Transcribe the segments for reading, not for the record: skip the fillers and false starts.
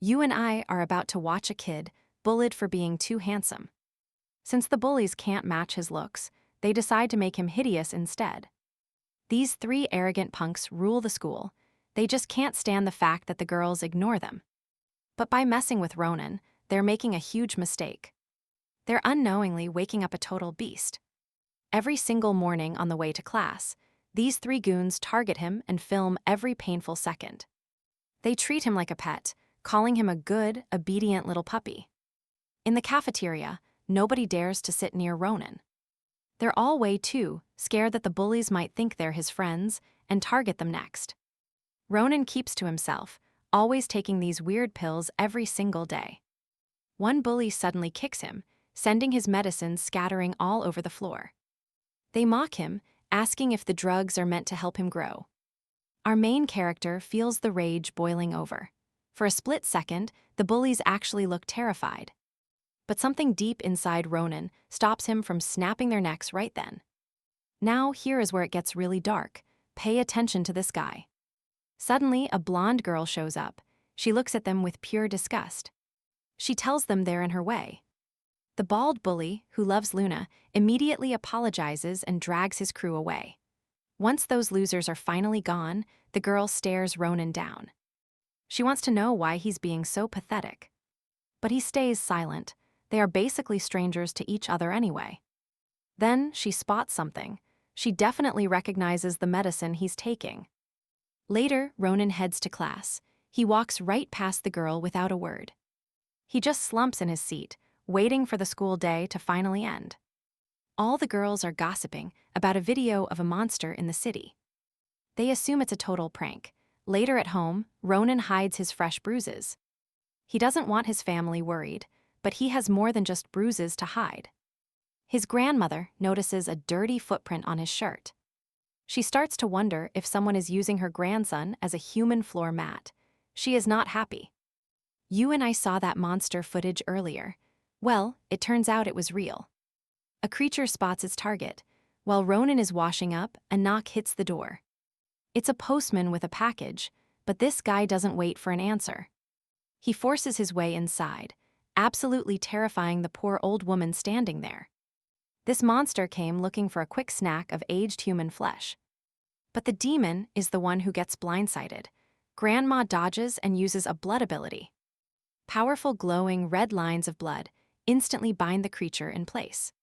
You and I are about to watch a kid bullied for being too handsome. Since the bullies can't match his looks, they decide to make him hideous instead. These three arrogant punks rule the school. They just can't stand the fact that the girls ignore them. But by messing with Ronin, they're making a huge mistake. They're unknowingly waking up a total beast. Every single morning on the way to class, these three goons target him and film every painful second. They treat him like a pet, calling him a good, obedient little puppy. In the cafeteria, nobody dares to sit near Ronin. They're all way too scared that the bullies might think they're his friends and target them next. Ronin keeps to himself, always taking these weird pills every single day. One bully suddenly kicks him, sending his medicines scattering all over the floor. They mock him, asking if the drugs are meant to help him grow. Our main character feels the rage boiling over. For a split second, the bullies actually look terrified. But something deep inside Ronin stops him from snapping their necks right then. Now here is where it gets really dark. Pay attention to this guy. Suddenly, a blonde girl shows up. She looks at them with pure disgust. She tells them they're in her way. The bald bully, who loves Luna, immediately apologizes and drags his crew away. Once those losers are finally gone, the girl stares Ronin down. She wants to know why he's being so pathetic. But he stays silent. They are basically strangers to each other anyway. Then she spots something. She definitely recognizes the medicine he's taking. Later, Ronin heads to class. He walks right past the girl without a word. He just slumps in his seat, waiting for the school day to finally end. All the girls are gossiping about a video of a monster in the city. They assume it's a total prank. Later at home, Ronin hides his fresh bruises. He doesn't want his family worried, but he has more than just bruises to hide. His grandmother notices a dirty footprint on his shirt. She starts to wonder if someone is using her grandson as a human floor mat. She is not happy. You and I saw that monster footage earlier. Well, it turns out it was real. A creature spots its target. While Ronin is washing up, a knock hits the door. It's a postman with a package, but this guy doesn't wait for an answer. He forces his way inside, absolutely terrifying the poor old woman standing there. This monster came looking for a quick snack of aged human flesh. But the demon is the one who gets blindsided. Grandma dodges and uses a blood ability. Powerful glowing red lines of blood instantly bind the creature in place.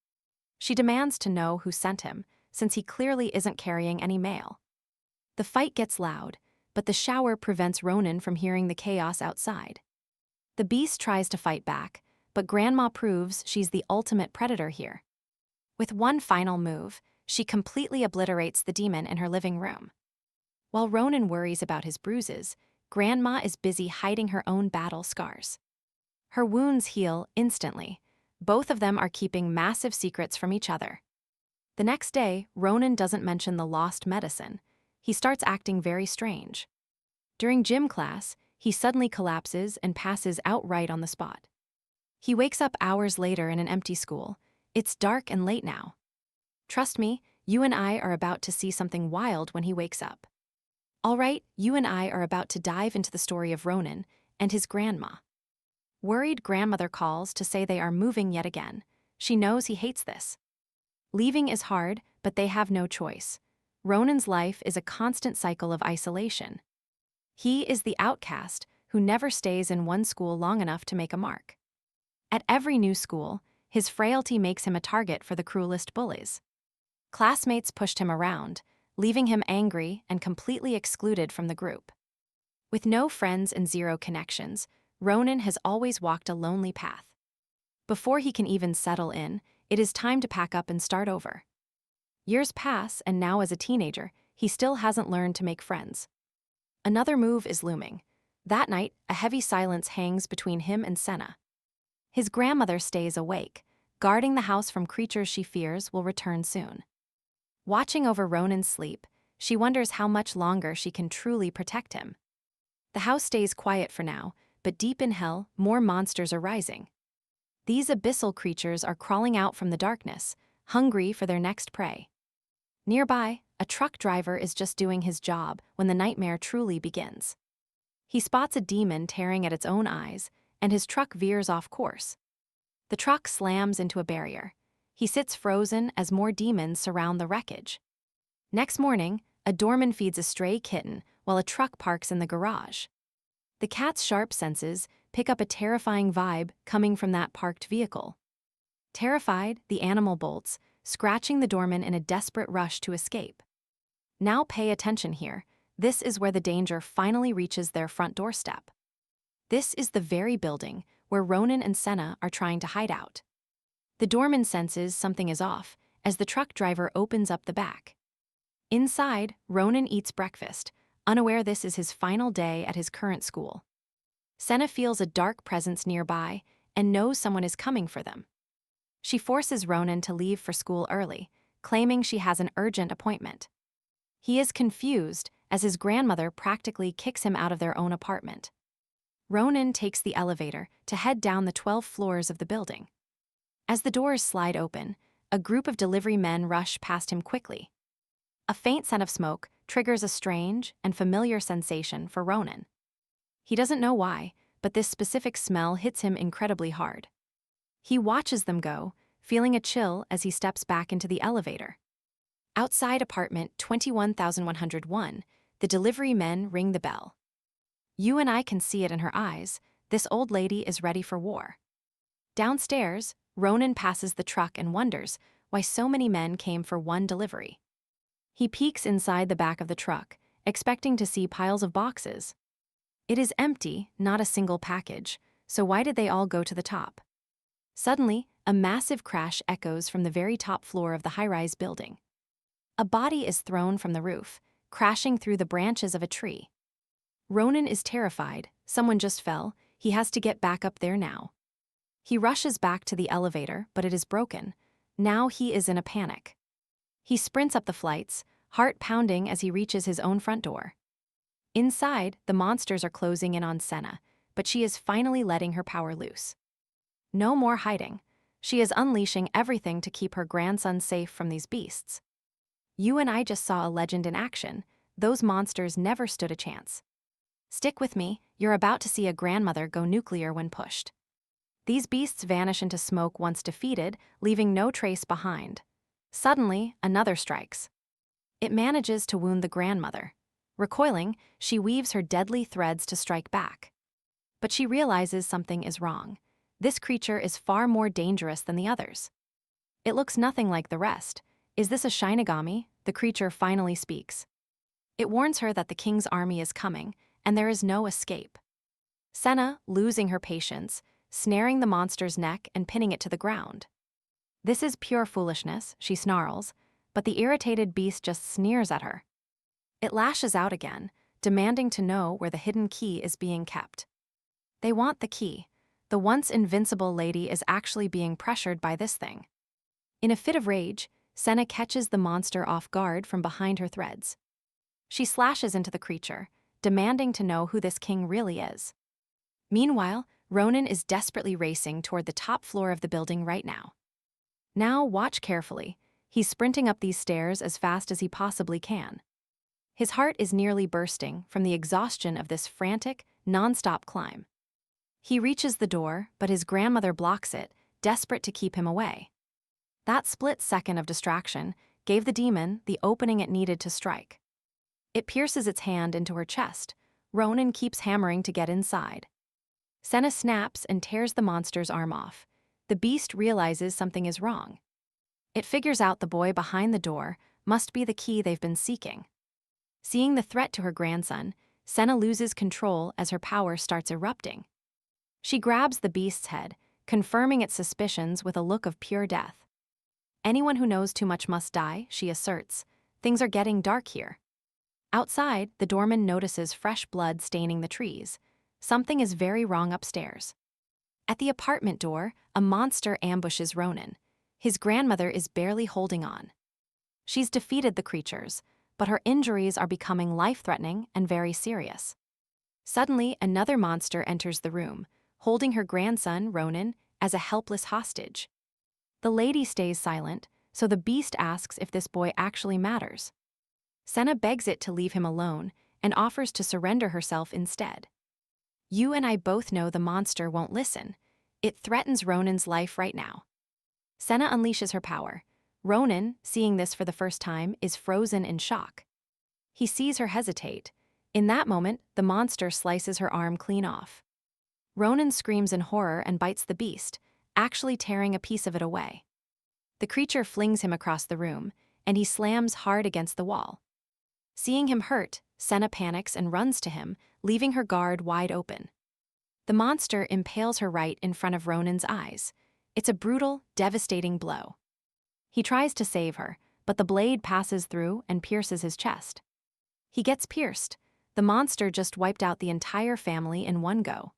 She demands to know who sent him, since he clearly isn't carrying any mail. The fight gets loud, but the shower prevents Ronin from hearing the chaos outside. The beast tries to fight back, but Grandma proves she's the ultimate predator here. With one final move, she completely obliterates the demon in her living room. While Ronin worries about his bruises, Grandma is busy hiding her own battle scars. Her wounds heal instantly. Both of them are keeping massive secrets from each other. The next day, Ronin doesn't mention the lost medicine. He starts acting very strange. During gym class, he suddenly collapses and passes out right on the spot. He wakes up hours later in an empty school. It's dark and late now. Trust me, you and I are about to see something wild when he wakes up. All right, you and I are about to dive into the story of Ronin and his grandma. Worried grandmother calls to say they are moving yet again. She knows he hates this. Leaving is hard, but they have no choice. Ronin's life is a constant cycle of isolation. He is the outcast who never stays in one school long enough to make a mark. At every new school, his frailty makes him a target for the cruelest bullies. Classmates pushed him around, leaving him angry and completely excluded from the group. With no friends and zero connections, Ronin has always walked a lonely path. Before he can even settle in, it is time to pack up and start over. Years pass, and now as a teenager, he still hasn't learned to make friends. Another move is looming. That night, a heavy silence hangs between him and Senna. His grandmother stays awake, guarding the house from creatures she fears will return soon. Watching over Ronin's sleep, she wonders how much longer she can truly protect him. The house stays quiet for now, but deep in hell, more monsters are rising. These abyssal creatures are crawling out from the darkness, hungry for their next prey. Nearby, a truck driver is just doing his job when the nightmare truly begins. He spots a demon tearing at its own eyes, and his truck veers off course. The truck slams into a barrier. He sits frozen as more demons surround the wreckage. Next morning, a doorman feeds a stray kitten while a truck parks in the garage. The cat's sharp senses pick up a terrifying vibe coming from that parked vehicle. Terrified, the animal bolts, scratching the doorman in a desperate rush to escape. Now pay attention here. This is where the danger finally reaches their front doorstep. This is the very building where Ronin and Senna are trying to hide out. The doorman senses something is off as the truck driver opens up the back. Inside, Ronin eats breakfast, unaware this is his final day at his current school. Senna feels a dark presence nearby and knows someone is coming for them. She forces Ronin to leave for school early, claiming she has an urgent appointment. He is confused as his grandmother practically kicks him out of their own apartment. Ronin takes the elevator to head down the 12 floors of the building. As the doors slide open, a group of delivery men rush past him quickly. A faint scent of smoke triggers a strange and familiar sensation for Ronin. He doesn't know why, but this specific smell hits him incredibly hard. He watches them go, feeling a chill as he steps back into the elevator. Outside apartment 21101, the delivery men ring the bell. You and I can see it in her eyes. This old lady is ready for war. Downstairs, Ronin passes the truck and wonders why so many men came for one delivery. He peeks inside the back of the truck, expecting to see piles of boxes. It is empty, not a single package, so why did they all go to the top? Suddenly, a massive crash echoes from the very top floor of the high-rise building. A body is thrown from the roof, crashing through the branches of a tree. Ronin is terrified. Someone just fell. He has to get back up there now. He rushes back to the elevator, but it is broken. Now he is in a panic. He sprints up the flights, heart pounding as he reaches his own front door. Inside, the monsters are closing in on Senna, but she is finally letting her power loose. No more hiding. She is unleashing everything to keep her grandson safe from these beasts. You and I just saw a legend in action. Those monsters never stood a chance. Stick with me, you're about to see a grandmother go nuclear when pushed. These beasts vanish into smoke once defeated, leaving no trace behind. Suddenly, another strikes. It manages to wound the grandmother. Recoiling, she weaves her deadly threads to strike back. But she realizes something is wrong. This creature is far more dangerous than the others. It looks nothing like the rest. Is this a Shinigami? The creature finally speaks. It warns her that the king's army is coming, and there is no escape. Senna, losing her patience, snaring the monster's neck and pinning it to the ground. This is pure foolishness, she snarls, but the irritated beast just sneers at her. It lashes out again, demanding to know where the hidden key is being kept. They want the key. The once invincible lady is actually being pressured by this thing. In a fit of rage, Senna catches the monster off guard from behind her threads. She slashes into the creature, demanding to know who this king really is. Meanwhile, Ronin is desperately racing toward the top floor of the building right now. Now watch carefully. He's sprinting up these stairs as fast as he possibly can. His heart is nearly bursting from the exhaustion of this frantic, non-stop climb. He reaches the door, but his grandmother blocks it, desperate to keep him away. That split second of distraction gave the demon the opening it needed to strike. It pierces its hand into her chest. Ronin keeps hammering to get inside. Senna snaps and tears the monster's arm off. The beast realizes something is wrong. It figures out the boy behind the door must be the key they've been seeking. Seeing the threat to her grandson, Senna loses control as her power starts erupting. She grabs the beast's head, confirming its suspicions with a look of pure death. Anyone who knows too much must die, she asserts. Things are getting dark here. Outside, the doorman notices fresh blood staining the trees. Something is very wrong upstairs. At the apartment door, a monster ambushes Ronin. His grandmother is barely holding on. She's defeated the creatures, but her injuries are becoming life-threatening and very serious. Suddenly, another monster enters the room, holding her grandson, Ronin, as a helpless hostage. The lady stays silent, so the beast asks if this boy actually matters. Senna begs it to leave him alone and offers to surrender herself instead. You and I both know the monster won't listen. It threatens Ronin's life right now. Senna unleashes her power. Ronin, seeing this for the first time, is frozen in shock. He sees her hesitate. In that moment, the monster slices her arm clean off. Ronin screams in horror and bites the beast, actually tearing a piece of it away. The creature flings him across the room, and he slams hard against the wall. Seeing him hurt, Senna panics and runs to him, leaving her guard wide open. The monster impales her right in front of Ronin's eyes. It's a brutal, devastating blow. He tries to save her, but the blade passes through and pierces his chest. He gets pierced. The monster just wiped out the entire family in one go.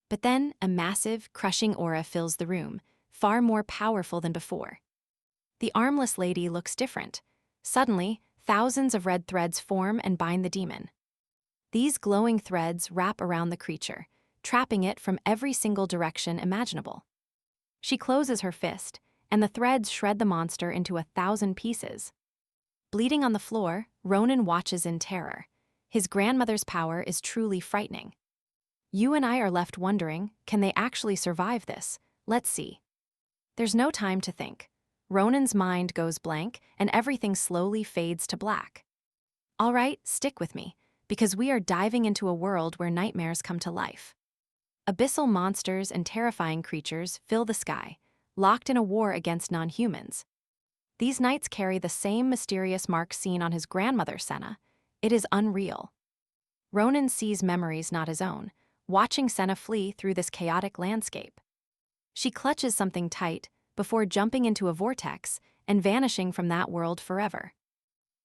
But then, a massive, crushing aura fills the room, far more powerful than before. The armless lady looks different. Suddenly, thousands of red threads form and bind the demon. These glowing threads wrap around the creature, trapping it from every single direction imaginable. She closes her fist, and the threads shred the monster into 1,000 pieces. Bleeding on the floor, Ronin watches in terror. His grandmother's power is truly frightening. You and I are left wondering, can they actually survive this? Let's see. There's no time to think. Ronin's mind goes blank, and everything slowly fades to black. All right, stick with me, because we are diving into a world where nightmares come to life. Abyssal monsters and terrifying creatures fill the sky, locked in a war against non-humans. These nights carry the same mysterious mark seen on his grandmother, Senna. It is unreal. Ronin sees memories not his own, watching Senna flee through this chaotic landscape. She clutches something tight before jumping into a vortex and vanishing from that world forever.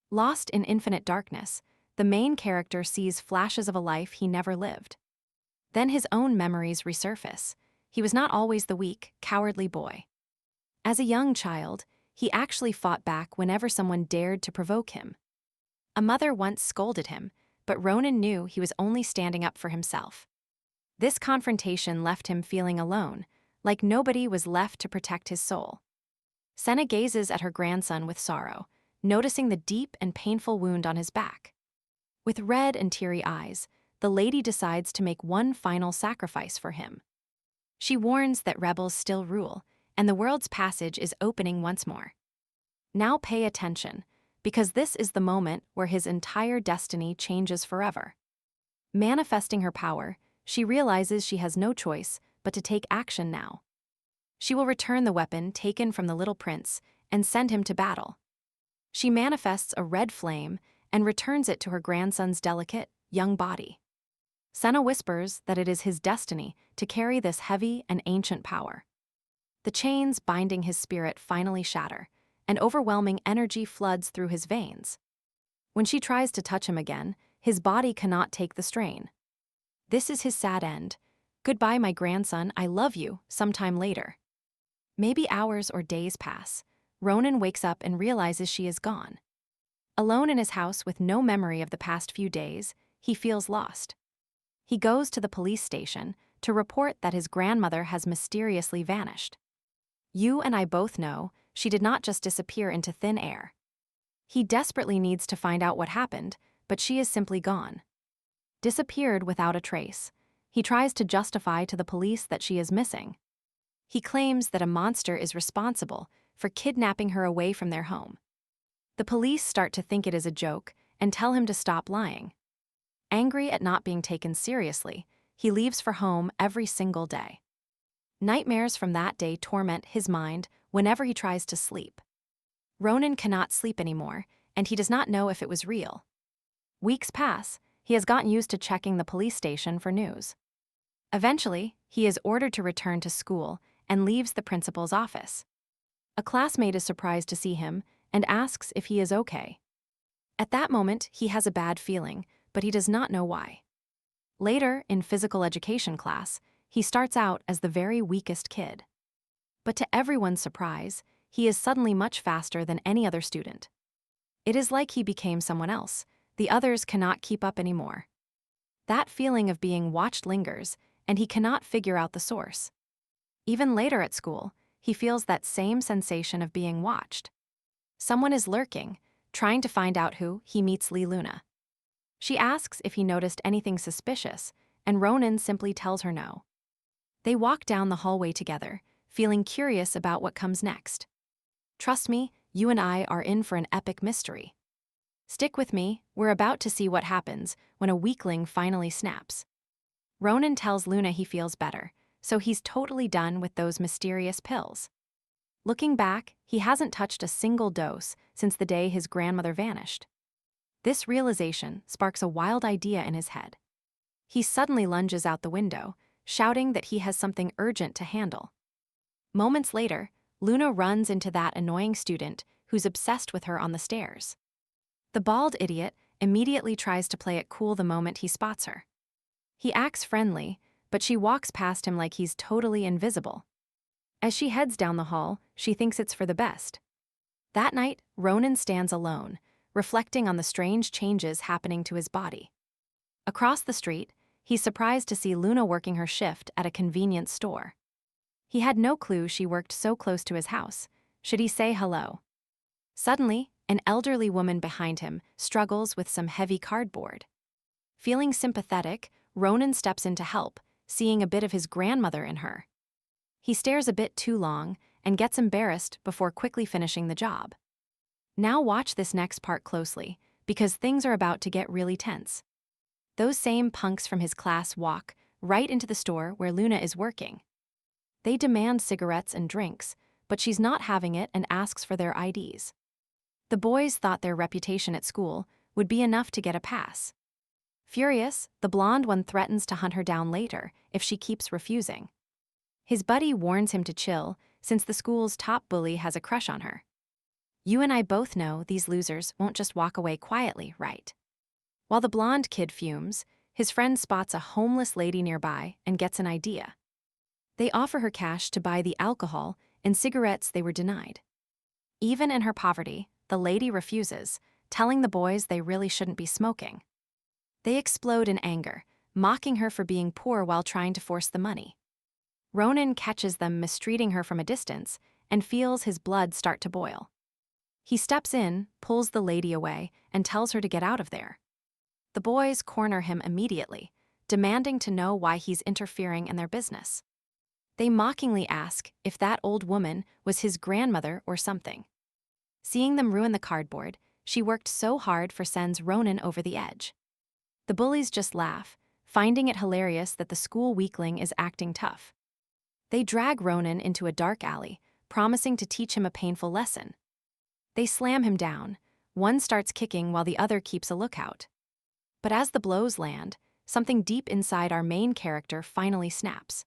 Lost in infinite darkness, the main character sees flashes of a life he never lived. Then his own memories resurface. He was not always the weak, cowardly boy. As a young child, he actually fought back whenever someone dared to provoke him. A mother once scolded him, but Ronin knew he was only standing up for himself. This confrontation left him feeling alone, like nobody was left to protect his soul. Senna gazes at her grandson with sorrow, noticing the deep and painful wound on his back. With red and teary eyes, the lady decides to make one final sacrifice for him. She warns that rebels still rule, and the world's passage is opening once more. Now pay attention, because this is the moment where his entire destiny changes forever. Manifesting her power, she realizes she has no choice but to take action now. She will return the weapon taken from the little prince and send him to battle. She manifests a red flame and returns it to her grandson's delicate, young body. Senna whispers that it is his destiny to carry this heavy and ancient power. The chains binding his spirit finally shatter, and overwhelming energy floods through his veins. When she tries to touch him again, his body cannot take the strain. This is his sad end. Goodbye, my grandson, I love you, sometime later. Maybe hours or days pass. Ronin wakes up and realizes she is gone. Alone in his house with no memory of the past few days, he feels lost. He goes to the police station to report that his grandmother has mysteriously vanished. You and I both know she did not just disappear into thin air. He desperately needs to find out what happened, but she is simply gone. Disappeared without a trace. He tries to justify to the police that she is missing. He claims that a monster is responsible for kidnapping her away from their home. The police start to think it is a joke and tell him to stop lying. Angry at not being taken seriously, he leaves for home every single day. Nightmares from that day torment his mind whenever he tries to sleep. Ronin cannot sleep anymore, and he does not know if it was real. Weeks pass. He has gotten used to checking the police station for news. Eventually, he is ordered to return to school and leaves the principal's office. A classmate is surprised to see him and asks if he is okay. At that moment, he has a bad feeling, but he does not know why. Later, in physical education class, he starts out as the very weakest kid. But to everyone's surprise, he is suddenly much faster than any other student. It is like he became someone else. The others cannot keep up anymore. That feeling of being watched lingers, and he cannot figure out the source. Even later at school, he feels that same sensation of being watched. Someone is lurking, trying to find out who. He meets Lee Luna. She asks if he noticed anything suspicious, and Ronin simply tells her no. They walk down the hallway together, feeling curious about what comes next. Trust me, you and I are in for an epic mystery. Stick with me, we're about to see what happens when a weakling finally snaps. Ronin tells Luna he feels better, so he's totally done with those mysterious pills. Looking back, he hasn't touched a single dose since the day his grandmother vanished. This realization sparks a wild idea in his head. He suddenly lunges out the window, shouting that he has something urgent to handle. Moments later, Luna runs into that annoying student who's obsessed with her on the stairs. The bald idiot immediately tries to play it cool the moment he spots her. He acts friendly, but she walks past him like he's totally invisible. As she heads down the hall, she thinks it's for the best. That night, Ronin stands alone, reflecting on the strange changes happening to his body. Across the street, he's surprised to see Luna working her shift at a convenience store. He had no clue she worked so close to his house. Should he say hello? Suddenly, an elderly woman behind him struggles with some heavy cardboard. Feeling sympathetic, Ronin steps in to help, seeing a bit of his grandmother in her. He stares a bit too long and gets embarrassed before quickly finishing the job. Now watch this next part closely, because things are about to get really tense. Those same punks from his class walk right into the store where Luna is working. They demand cigarettes and drinks, but she's not having it and asks for their IDs. The boys thought their reputation at school would be enough to get a pass. Furious, the blonde one threatens to hunt her down later if she keeps refusing. His buddy warns him to chill, since the school's top bully has a crush on her. You and I both know these losers won't just walk away quietly, right? While the blonde kid fumes, his friend spots a homeless lady nearby and gets an idea. They offer her cash to buy the alcohol and cigarettes they were denied. Even in her poverty, the lady refuses, telling the boys they really shouldn't be smoking. They explode in anger, mocking her for being poor while trying to force the money. Ronin catches them mistreating her from a distance and feels his blood start to boil. He steps in, pulls the lady away, and tells her to get out of there. The boys corner him immediately, demanding to know why he's interfering in their business. They mockingly ask if that old woman was his grandmother or something. Seeing them ruin the cardboard, she worked so hard for sends Ronin over the edge. The bullies just laugh, finding it hilarious that the school weakling is acting tough. They drag Ronin into a dark alley, promising to teach him a painful lesson. They slam him down. One starts kicking while the other keeps a lookout. But as the blows land, something deep inside our main character finally snaps.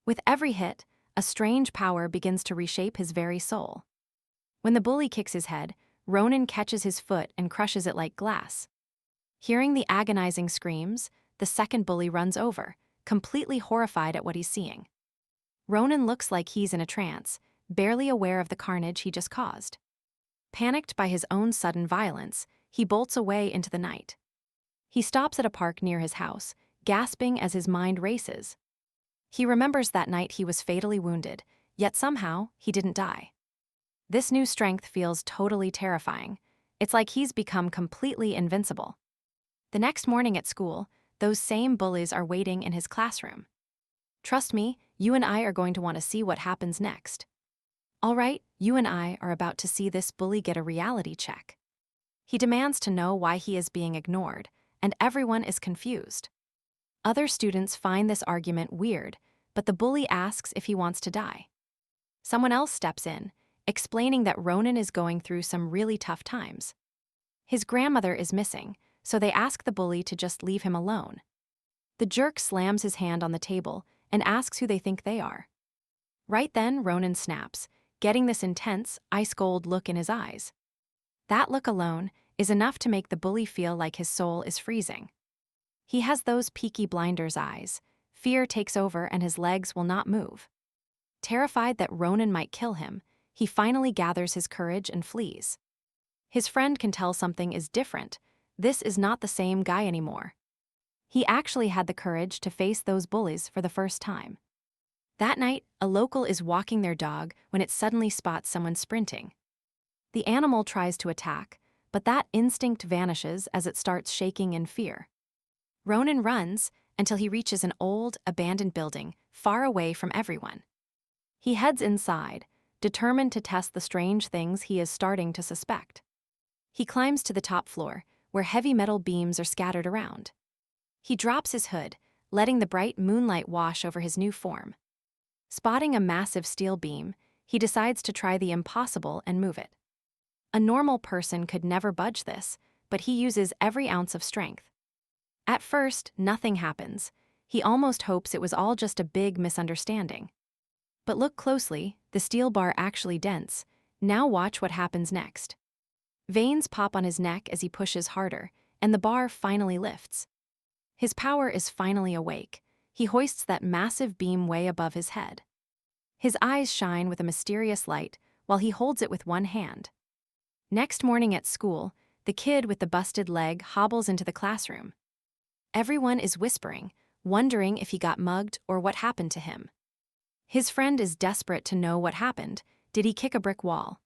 With every hit, a strange power begins to reshape his very soul. When the bully kicks his head, Ronin catches his foot and crushes it like glass. Hearing the agonizing screams, the second bully runs over, completely horrified at what he's seeing. Ronin looks like he's in a trance, barely aware of the carnage he just caused. Panicked by his own sudden violence, he bolts away into the night. He stops at a park near his house, gasping as his mind races. He remembers that night he was fatally wounded, yet somehow he didn't die. This new strength feels totally terrifying. It's like he's become completely invincible. The next morning at school, those same bullies are waiting in his classroom. Trust me, you and I are going to want to see what happens next. All right, you and I are about to see this bully get a reality check. He demands to know why he is being ignored, and everyone is confused. Other students find this argument weird, but the bully asks if he wants to die. Someone else steps in, explaining that Ronin is going through some really tough times. His grandmother is missing, so they ask the bully to just leave him alone. The jerk slams his hand on the table and asks who they think they are. Right then, Ronin snaps, getting this intense, ice-cold look in his eyes. That look alone is enough to make the bully feel like his soul is freezing. He has those peaky blinders eyes. Fear takes over and his legs will not move. Terrified that Ronin might kill him, he finally gathers his courage and flees. His friend can tell something is different. This is not the same guy anymore. He actually had the courage to face those bullies for the first time. That night, a local is walking their dog when it suddenly spots someone sprinting. The animal tries to attack, but that instinct vanishes as it starts shaking in fear. Ronin runs, until he reaches an old, abandoned building far away from everyone. He heads inside, determined to test the strange things he is starting to suspect. He climbs to the top floor, where heavy metal beams are scattered around. He drops his hood, letting the bright moonlight wash over his new form. Spotting a massive steel beam, he decides to try the impossible and move it. A normal person could never budge this, but he uses every ounce of strength. At first, nothing happens. He almost hopes it was all just a big misunderstanding. But look closely, the steel bar actually dents. Now watch what happens next. Veins pop on his neck as he pushes harder, and the bar finally lifts. His power is finally awake. He hoists that massive beam way above his head. His eyes shine with a mysterious light while he holds it with one hand. Next morning at school, the kid with the busted leg hobbles into the classroom. Everyone is whispering, wondering if he got mugged or what happened to him. His friend is desperate to know what happened. Did he kick a brick wall?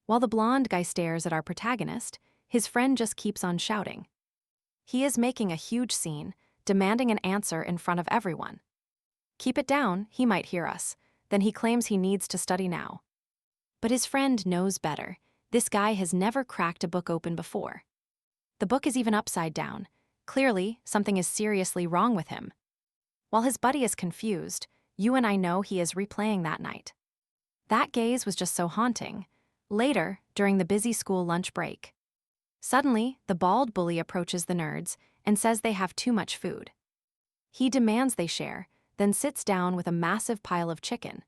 While the blonde guy stares at our protagonist, his friend just keeps on shouting. He is making a huge scene, demanding an answer in front of everyone. Keep it down, he might hear us. Then he claims he needs to study now. But his friend knows better. This guy has never cracked a book open before. The book is even upside down. Clearly, something is seriously wrong with him. While his buddy is confused, you and I know he is replaying that night. That gaze was just so haunting. Later, during the busy school lunch break, suddenly, the bald bully approaches the nerds and says they have too much food. He demands they share, then sits down with a massive pile of chicken.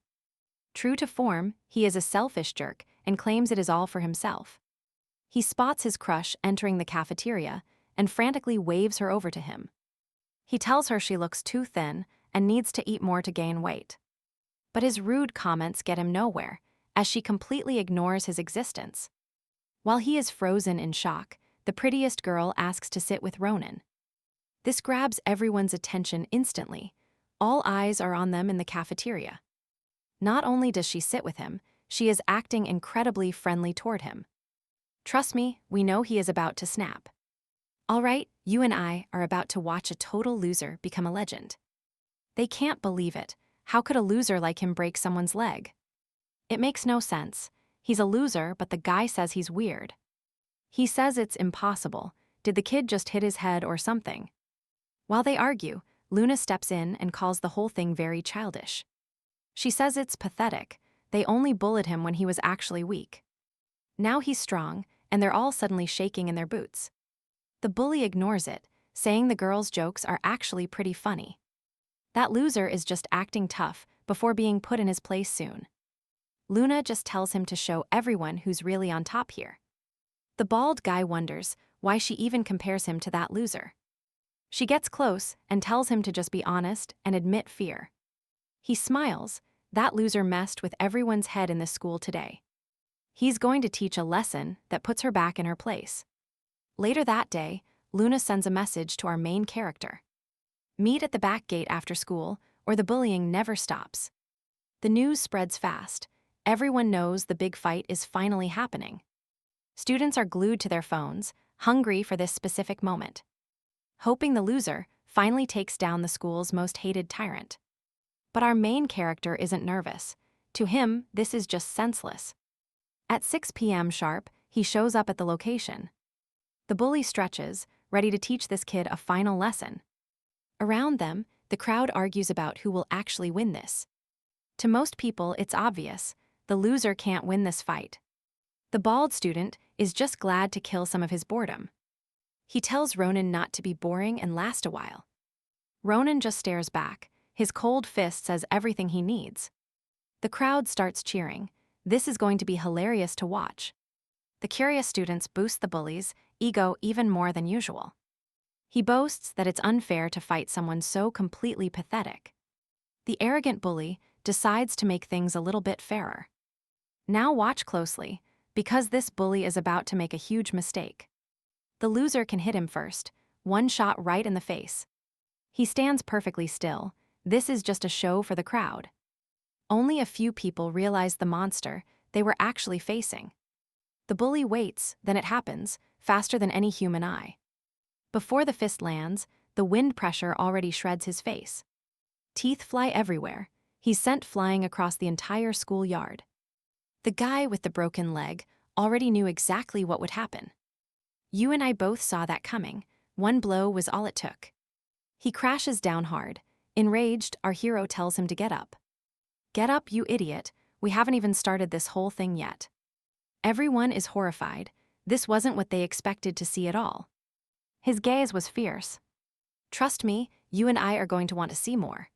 True to form, he is a selfish jerk and claims it is all for himself. He spots his crush entering the cafeteria and frantically waves her over to him. He tells her she looks too thin and needs to eat more to gain weight. But his rude comments get him nowhere, as she completely ignores his existence. While he is frozen in shock, the prettiest girl asks to sit with Ronin. This grabs everyone's attention instantly. All eyes are on them in the cafeteria. Not only does she sit with him, she is acting incredibly friendly toward him. Trust me, we know he is about to snap. All right, you and I are about to watch a total loser become a legend. They can't believe it. How could a loser like him break someone's leg? It makes no sense. He's a loser, but the guy says he's weird. He says it's impossible. Did the kid just hit his head or something? While they argue, Luna steps in and calls the whole thing very childish. She says it's pathetic. They only bullied him when he was actually weak. Now he's strong, and they're all suddenly shaking in their boots. The bully ignores it, saying the girls' jokes are actually pretty funny. That loser is just acting tough before being put in his place soon. Luna just tells him to show everyone who's really on top here. The bald guy wonders why she even compares him to that loser. She gets close and tells him to just be honest and admit fear. He smiles. That loser messed with everyone's head in this school today. He's going to teach a lesson that puts her back in her place. Later that day, Luna sends a message to our main character. Meet at the back gate after school, or the bullying never stops. The news spreads fast. Everyone knows the big fight is finally happening. Students are glued to their phones, hungry for this specific moment, hoping the loser finally takes down the school's most hated tyrant. But our main character isn't nervous. To him, this is just senseless. At 6 p.m. sharp, he shows up at the location. The bully stretches, ready to teach this kid a final lesson. Around them, the crowd argues about who will actually win this. To most people, it's obvious. The loser can't win this fight. The bald student is just glad to kill some of his boredom. He tells Ronin not to be boring and last a while. Ronin just stares back. His cold fist says everything he needs. The crowd starts cheering. This is going to be hilarious to watch. The curious students boost the bully's ego even more than usual. He boasts that it's unfair to fight someone so completely pathetic. The arrogant bully decides to make things a little bit fairer. Now watch closely, because this bully is about to make a huge mistake. The loser can hit him first, one shot right in the face. He stands perfectly still. This is just a show for the crowd. Only a few people realize the monster they were actually facing. The bully waits, then it happens, faster than any human eye. Before the fist lands, the wind pressure already shreds his face. Teeth fly everywhere. He's sent flying across the entire schoolyard. The guy with the broken leg already knew exactly what would happen. You and I both saw that coming. One blow was all it took. He crashes down hard. Enraged, our hero tells him to get up. Get up, you idiot. We haven't even started this whole thing yet. Everyone is horrified. This wasn't what they expected to see at all. His gaze was fierce. Trust me, you and I are going to want to see more.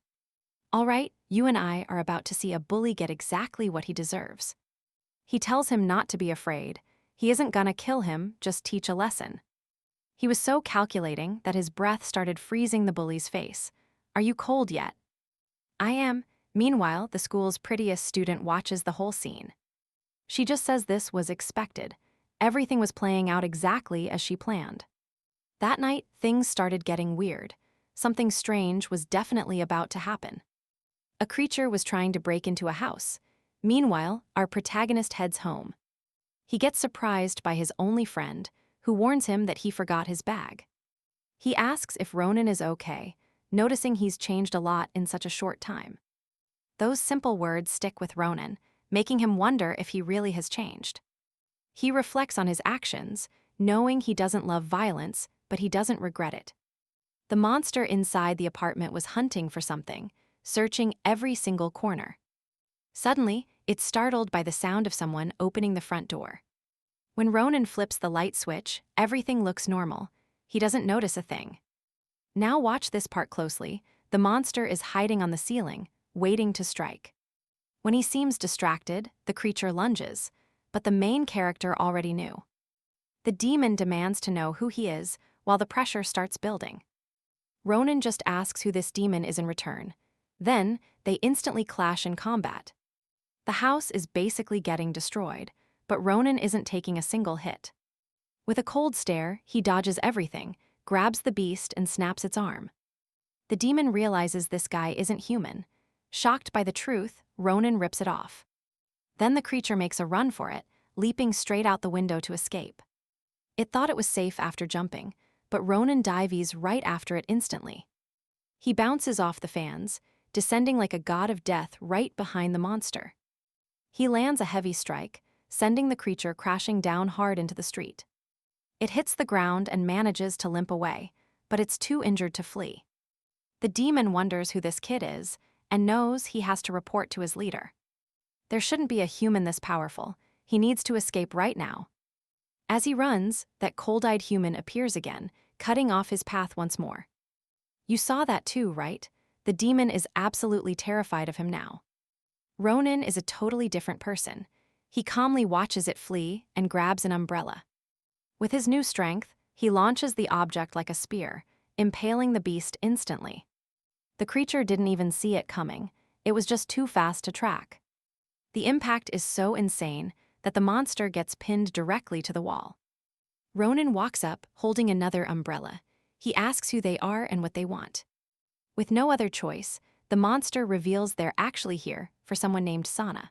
All right, you and I are about to see a bully get exactly what he deserves. He tells him not to be afraid. He isn't gonna kill him, just teach a lesson. He was so calculating that his breath started freezing the bully's face. Are you cold yet? I am. Meanwhile, the school's prettiest student watches the whole scene. She just says this was expected. Everything was playing out exactly as she planned. That night, things started getting weird. Something strange was definitely about to happen. A creature was trying to break into a house. Meanwhile, our protagonist heads home. He gets surprised by his only friend, who warns him that he forgot his bag. He asks if Ronin is okay, noticing he's changed a lot in such a short time. Those simple words stick with Ronin, making him wonder if he really has changed. He reflects on his actions, knowing he doesn't love violence, but he doesn't regret it. The monster inside the apartment was hunting for something, searching every single corner. Suddenly, it's startled by the sound of someone opening the front door. When Ronin flips the light switch, everything looks normal. He doesn't notice a thing. Now watch this part closely. The monster is hiding on the ceiling, waiting to strike. When he seems distracted, the creature lunges, but the main character already knew. The demon demands to know who he is, while the pressure starts building. Ronin just asks who this demon is in return. Then, they instantly clash in combat. The house is basically getting destroyed, but Ronin isn't taking a single hit. With a cold stare, he dodges everything, grabs the beast and snaps its arm. The demon realizes this guy isn't human. Shocked by the truth, Ronin rips it off. Then the creature makes a run for it, leaping straight out the window to escape. It thought it was safe after jumping, but Ronin dives right after it instantly. He bounces off the fans, descending like a god of death right behind the monster. He lands a heavy strike, sending the creature crashing down hard into the street. It hits the ground and manages to limp away, but it's too injured to flee. The demon wonders who this kid is, and knows he has to report to his leader. There shouldn't be a human this powerful. He needs to escape right now. As he runs, that cold-eyed human appears again, cutting off his path once more. You saw that too, right? The demon is absolutely terrified of him now. Ronin is a totally different person. He calmly watches it flee and grabs an umbrella. With his new strength, he launches the object like a spear, impaling the beast instantly. The creature didn't even see it coming. It was just too fast to track. The impact is so insane that the monster gets pinned directly to the wall. Ronin walks up, holding another umbrella. He asks who they are and what they want. With no other choice, the monster reveals they're actually here for someone named Senna.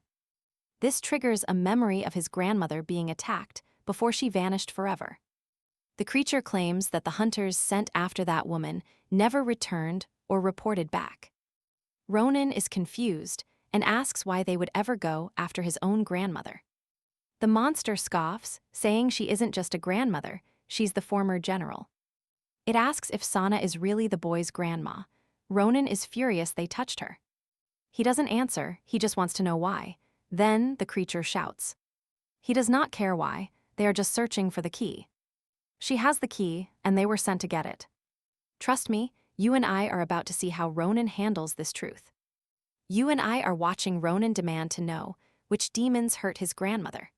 This triggers a memory of his grandmother being attacked before she vanished forever. The creature claims that the hunters sent after that woman never returned or reported back. Ronin is confused and asks why they would ever go after his own grandmother. The monster scoffs, saying she isn't just a grandmother, she's the former general. It asks if Senna is really the boy's grandma. Ronin is furious they touched her. He doesn't answer, he just wants to know why. Then the creature shouts. He does not care why, they are just searching for the key. She has the key, and they were sent to get it. Trust me, you and I are about to see how Ronin handles this truth. You and I are watching Ronin demand to know which demons hurt his grandmother.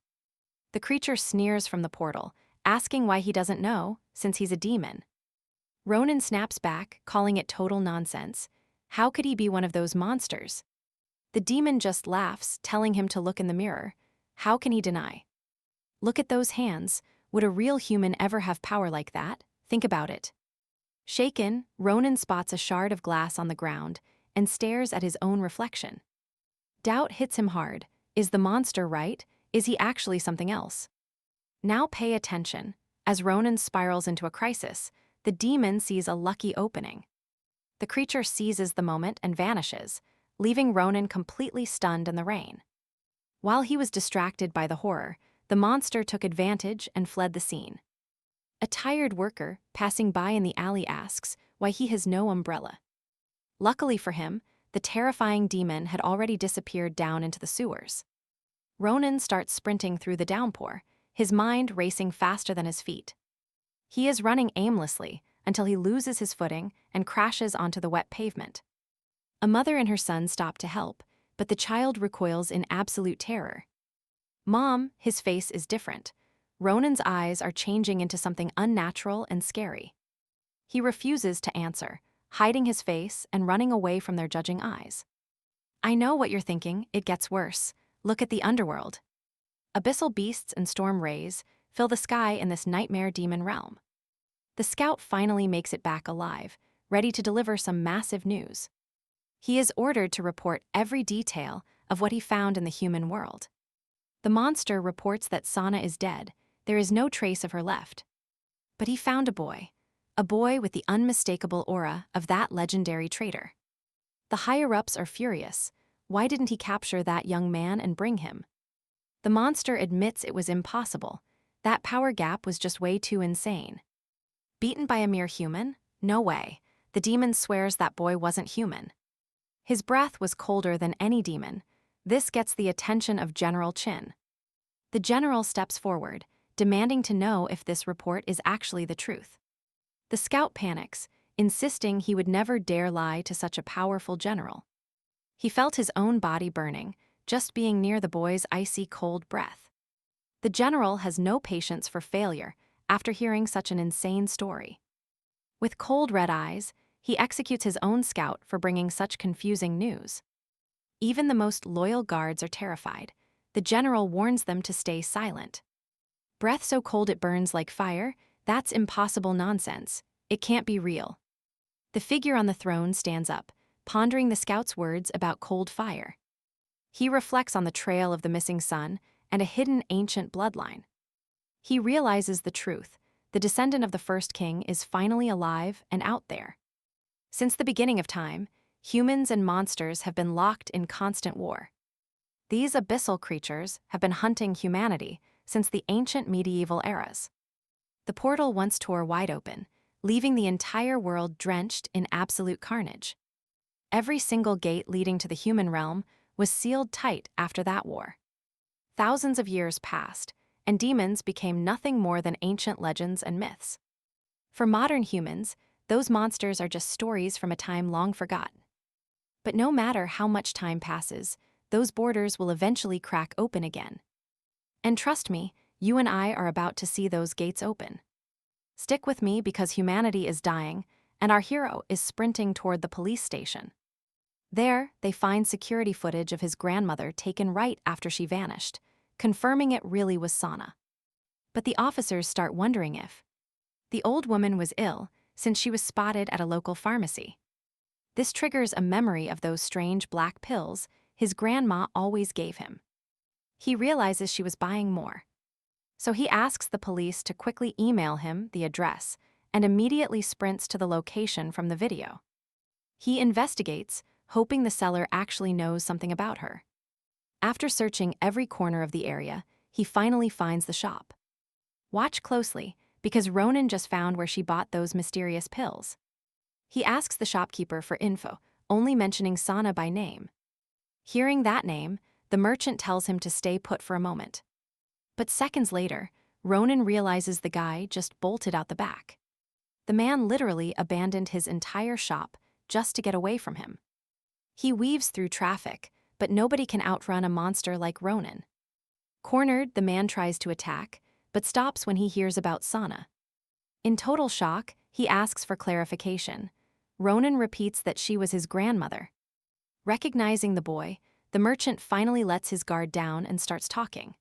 The creature sneers from the portal, asking why he doesn't know, since he's a demon. Ronin snaps back, calling it total nonsense. How could he be one of those monsters? The demon just laughs, telling him to look in the mirror. How can he deny? Look at those hands. Would a real human ever have power like that? Think about it. Shaken, Ronin spots a shard of glass on the ground and stares at his own reflection. Doubt hits him hard. Is the monster right? Is he actually something else? Now pay attention. As Ronin spirals into a crisis, the demon sees a lucky opening. The creature seizes the moment and vanishes, leaving Ronin completely stunned in the rain. While he was distracted by the horror, the monster took advantage and fled the scene. A tired worker passing by in the alley asks why he has no umbrella. Luckily for him, the terrifying demon had already disappeared down into the sewers. Ronin starts sprinting through the downpour, his mind racing faster than his feet. He is running aimlessly until he loses his footing and crashes onto the wet pavement. A mother and her son stop to help, but the child recoils in absolute terror. "Mom," his face is different. Ronin's eyes are changing into something unnatural and scary. He refuses to answer, hiding his face and running away from their judging eyes. "I know what you're thinking, it gets worse. Look at the underworld." Abyssal beasts and storm rays fill the sky in this nightmare demon realm. The scout finally makes it back alive, ready to deliver some massive news. He is ordered to report every detail of what he found in the human world. The monster reports that Senna is dead. There is no trace of her left. But he found a boy with the unmistakable aura of that legendary traitor. The higher-ups are furious. Why didn't he capture that young man and bring him? The monster admits it was impossible. That power gap was just way too insane. Beaten by a mere human? No way. The demon swears that boy wasn't human. His breath was colder than any demon. This gets the attention of General Chin. The general steps forward, demanding to know if this report is actually the truth. The scout panics, insisting he would never dare lie to such a powerful general. He felt his own body burning, just being near the boy's icy cold breath. The general has no patience for failure after hearing such an insane story. With cold red eyes, he executes his own scout for bringing such confusing news. Even the most loyal guards are terrified. The general warns them to stay silent. "Breath so cold it burns like fire? That's impossible nonsense. It can't be real." The figure on the throne stands up, pondering the scout's words about cold fire. He reflects on the trail of the missing son and a hidden ancient bloodline. He realizes the truth. The descendant of the first king is finally alive and out there. Since the beginning of time, humans and monsters have been locked in constant war. These abyssal creatures have been hunting humanity since the ancient medieval eras. The portal once tore wide open, leaving the entire world drenched in absolute carnage. Every single gate leading to the human realm was sealed tight after that war. Thousands of years passed, and demons became nothing more than ancient legends and myths. For modern humans, those monsters are just stories from a time long forgotten. But no matter how much time passes, those borders will eventually crack open again. And trust me, you and I are about to see those gates open. Stick with me because humanity is dying, and our hero is sprinting toward the police station. There, they find security footage of his grandmother taken right after she vanished, confirming it really was Senna. But the officers start wondering if the old woman was ill since she was spotted at a local pharmacy. This triggers a memory of those strange black pills his grandma always gave him. He realizes she was buying more. So he asks the police to quickly email him the address and immediately sprints to the location from the video. He investigates, hoping the seller actually knows something about her. After searching every corner of the area, he finally finds the shop. Watch closely, because Ronin just found where she bought those mysterious pills. He asks the shopkeeper for info, only mentioning Senna by name. Hearing that name, the merchant tells him to stay put for a moment. But seconds later, Ronin realizes the guy just bolted out the back. The man literally abandoned his entire shop just to get away from him. He weaves through traffic, but nobody can outrun a monster like Ronin. Cornered, the man tries to attack, but stops when he hears about Senna. In total shock, he asks for clarification. Ronin repeats that she was his grandmother. Recognizing the boy, the merchant finally lets his guard down and starts talking.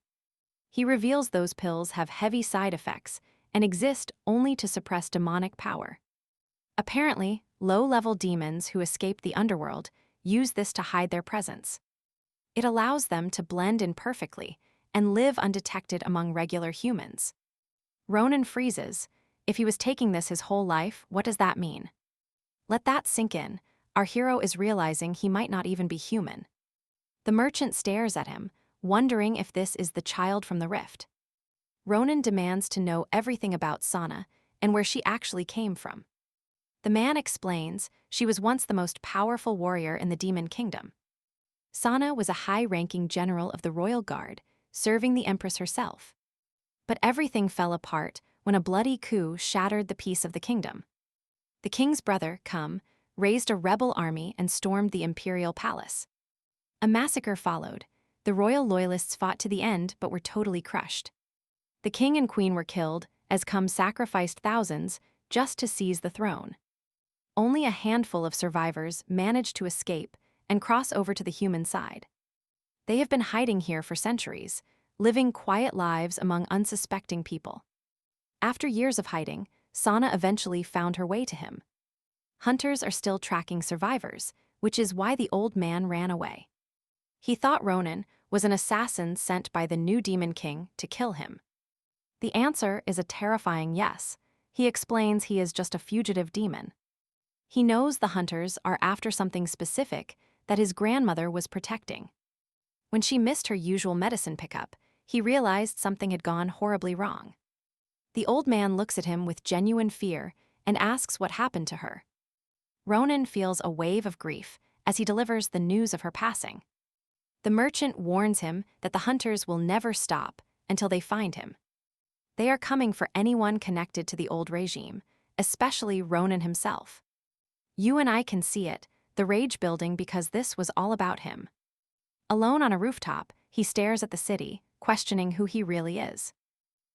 He reveals those pills have heavy side effects and exist only to suppress demonic power. Apparently, low-level demons who escape the underworld use this to hide their presence. It allows them to blend in perfectly and live undetected among regular humans. Ronin freezes, If he was taking this his whole life, what does that mean? Let that sink in. Our hero is realizing he might not even be human. The merchant stares at him, wondering if this is the child from the rift. Ronin demands to know everything about Senna and where she actually came from. The man explains she was once the most powerful warrior in the demon kingdom. Senna was a high-ranking general of the royal guard, serving the empress herself. But everything fell apart when a bloody coup shattered the peace of the kingdom. The king's brother, raised a rebel army and stormed the imperial palace. A massacre followed. The royal loyalists fought to the end but were totally crushed. The king and queen were killed, as sacrificed thousands just to seize the throne. Only a handful of survivors managed to escape and cross over to the human side. They have been hiding here for centuries, living quiet lives among unsuspecting people. After years of hiding, Senna eventually found her way to him. Hunters are still tracking survivors, which is why the old man ran away. He thought Ronin was an assassin sent by the new demon king to kill him. The answer is a terrifying yes. He explains he is just a fugitive demon. He knows the hunters are after something specific that his grandmother was protecting. When she missed her usual medicine pickup, he realized something had gone horribly wrong. The old man looks at him with genuine fear and asks what happened to her. Ronin feels a wave of grief as he delivers the news of her passing. The merchant warns him that the hunters will never stop until they find him. They are coming for anyone connected to the old regime, especially Ronin himself. You and I can see it, the rage building, because this was all about him. Alone on a rooftop, he stares at the city, questioning who he really is.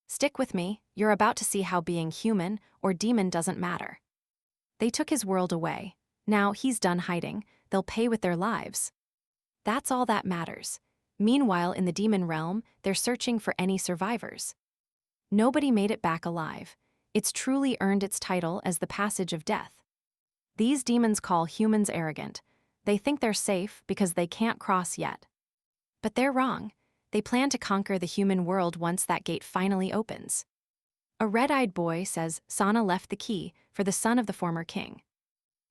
Stick with me, you're about to see how being human or demon doesn't matter. They took his world away. Now he's done hiding, they'll pay with their lives. That's all that matters. Meanwhile, in the demon realm, they're searching for any survivors. Nobody made it back alive. It's truly earned its title as the passage of death. These demons call humans arrogant. They think they're safe because they can't cross yet. But they're wrong. They plan to conquer the human world once that gate finally opens. A red-eyed boy says Senna left the key for the son of the former king.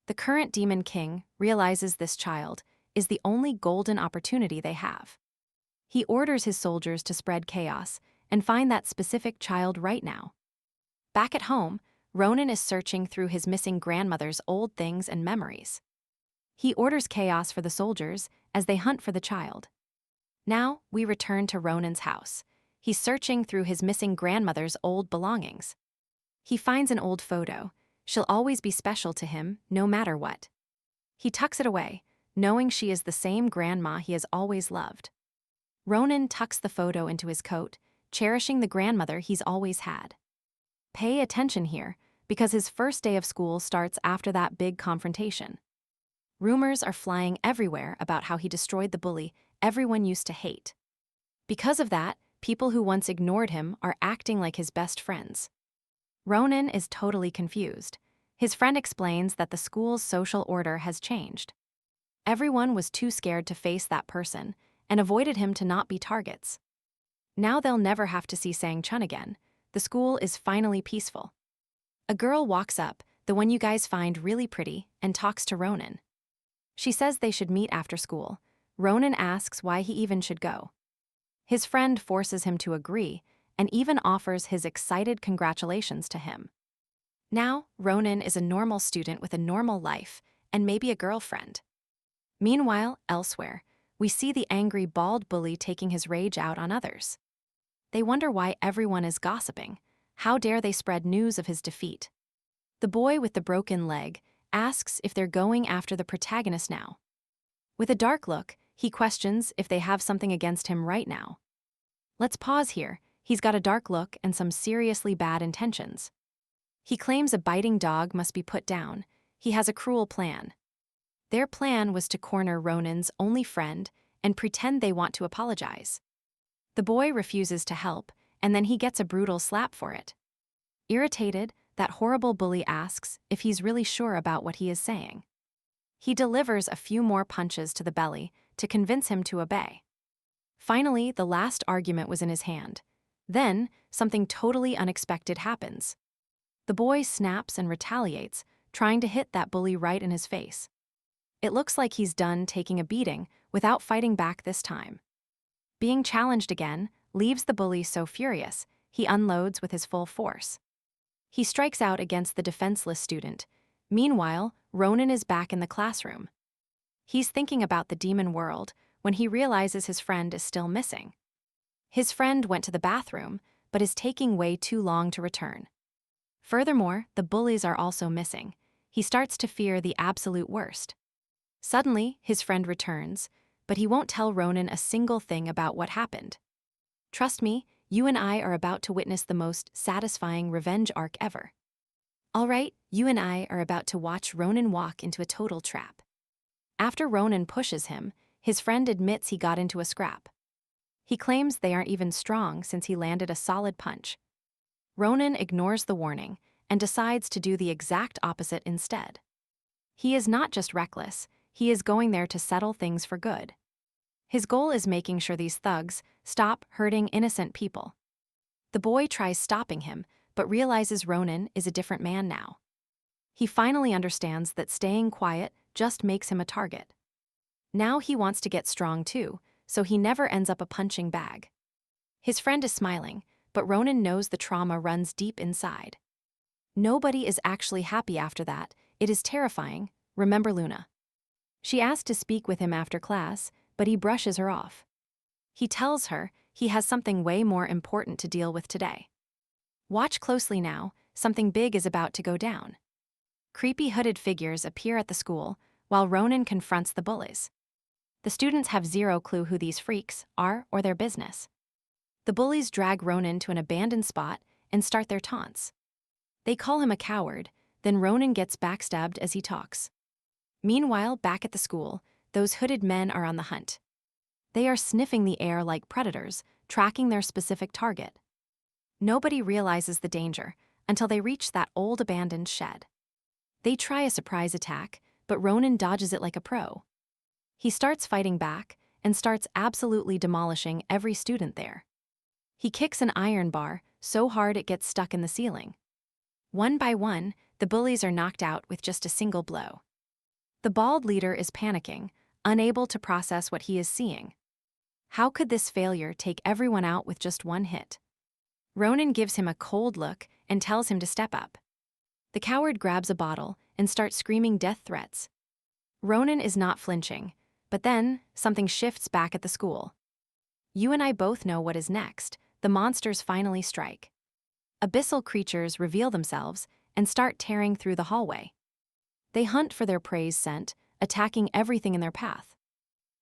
The current demon king realizes this child is the only golden opportunity they have. He orders his soldiers to spread chaos and find that specific child right now. Back at home, Ronin is searching through his missing grandmother's old things and memories. He orders chaos for the soldiers as they hunt for the child. Now, we return to Ronin's house. He's searching through his missing grandmother's old belongings. He finds an old photo. She'll always be special to him, no matter what. He tucks it away, knowing she is the same grandma he has always loved. Ronin tucks the photo into his coat, cherishing the grandmother he's always had. Pay attention here, because his first day of school starts after that big confrontation. Rumors are flying everywhere about how he destroyed the bully everyone used to hate. Because of that, people who once ignored him are acting like his best friends. Ronin is totally confused. His friend explains that the school's social order has changed. Everyone was too scared to face that person and avoided him to not be targets. Now they'll never have to see Sang-chun again. The school is finally peaceful. A girl walks up, the one you guys find really pretty, and talks to Ronin. She says they should meet after school. Ronin asks why he even should go. His friend forces him to agree and even offers his excited congratulations to him. Now, Ronin is a normal student with a normal life and maybe a girlfriend. Meanwhile, elsewhere, we see the angry bald bully taking his rage out on others. They wonder why everyone is gossiping. How dare they spread news of his defeat? The boy with the broken leg asks if they're going after the protagonist now. With a dark look, he questions if they have something against him right now. Let's pause here. He's got a dark look and some seriously bad intentions. He claims a biting dog must be put down. He has a cruel plan. Their plan was to corner Ronin's only friend and pretend they want to apologize. The boy refuses to help, and then he gets a brutal slap for it. Irritated, that horrible bully asks if he's really sure about what he is saying. He delivers a few more punches to the belly to convince him to obey. Finally, the last argument was in his hand. Then, something totally unexpected happens. The boy snaps and retaliates, trying to hit that bully right in his face. It looks like he's done taking a beating without fighting back this time. Being challenged again leaves the bully so furious, he unloads with his full force. He strikes out against the defenseless student. Meanwhile, Ronin is back in the classroom. He's thinking about the demon world when he realizes his friend is still missing. His friend went to the bathroom, but is taking way too long to return. Furthermore, the bullies are also missing. He starts to fear the absolute worst. Suddenly, his friend returns, but he won't tell Ronin a single thing about what happened. Trust me, you and I are about to witness the most satisfying revenge arc ever. All right, you and I are about to watch Ronin walk into a total trap. After Ronin pushes him, his friend admits he got into a scrap. He claims they aren't even strong since he landed a solid punch. Ronin ignores the warning and decides to do the exact opposite instead. He is not just reckless, he is going there to settle things for good. His goal is making sure these thugs stop hurting innocent people. The boy tries stopping him, but realizes Ronin is a different man now. He finally understands that staying quiet just makes him a target. Now he wants to get strong too, so he never ends up a punching bag. His friend is smiling, but Ronin knows the trauma runs deep inside. Nobody is actually happy after that. It is terrifying. Remember Luna? She asked to speak with him after class, but he brushes her off. He tells her he has something way more important to deal with today. Watch closely now, something big is about to go down. Creepy hooded figures appear at the school, while Ronin confronts the bullies. The students have zero clue who these freaks are or their business. The bullies drag Ronin to an abandoned spot and start their taunts. They call him a coward, then Ronin gets backstabbed as he talks. Meanwhile, back at the school, those hooded men are on the hunt. They are sniffing the air like predators, tracking their specific target. Nobody realizes the danger until they reach that old abandoned shed. They try a surprise attack, but Ronin dodges it like a pro. He starts fighting back and starts absolutely demolishing every student there. He kicks an iron bar so hard it gets stuck in the ceiling. One by one, the bullies are knocked out with just a single blow. The bald leader is panicking, unable to process what he is seeing. How could this failure take everyone out with just one hit? Ronin gives him a cold look and tells him to step up. The coward grabs a bottle and starts screaming death threats. Ronin is not flinching, but then something shifts back at the school. You and I both know what is next. The monsters finally strike. Abyssal creatures reveal themselves and start tearing through the hallway. They hunt for their prey's scent, attacking everything in their path.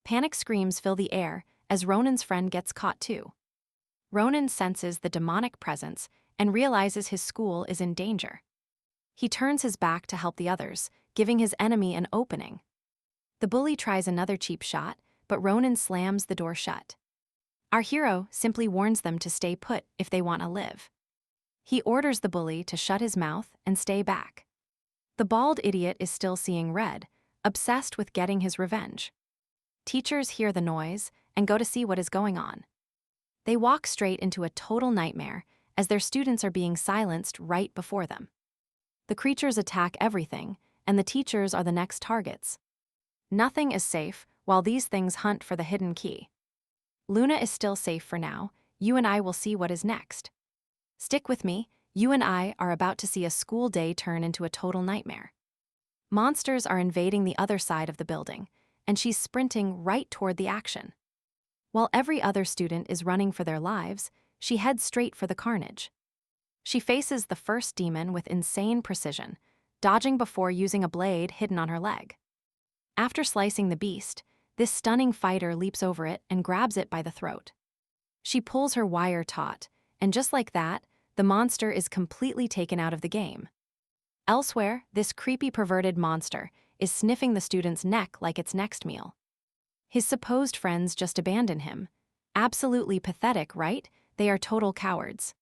Panic screams fill the air as Ronin's friend gets caught too. Ronin senses the demonic presence and realizes his school is in danger. He turns his back to help the others, giving his enemy an opening. The bully tries another cheap shot, but Ronin slams the door shut. Our hero simply warns them to stay put if they want to live. He orders the bully to shut his mouth and stay back. The bald idiot is still seeing red, obsessed with getting his revenge. Teachers hear the noise and go to see what is going on. They walk straight into a total nightmare as their students are being silenced right before them. The creatures attack everything, and the teachers are the next targets. Nothing is safe while these things hunt for the hidden key. Luna is still safe for now. You and I will see what is next. Stick with me, you and I are about to see a school day turn into a total nightmare. Monsters are invading the other side of the building, and she's sprinting right toward the action. While every other student is running for their lives, she heads straight for the carnage. She faces the first demon with insane precision, dodging before using a blade hidden on her leg. After slicing the beast, this stunning fighter leaps over it and grabs it by the throat. She pulls her wire taut, and just like that, the monster is completely taken out of the game. Elsewhere, this creepy perverted monster is sniffing the student's neck like its next meal. His supposed friends just abandon him. Absolutely pathetic, right? They are total cowards.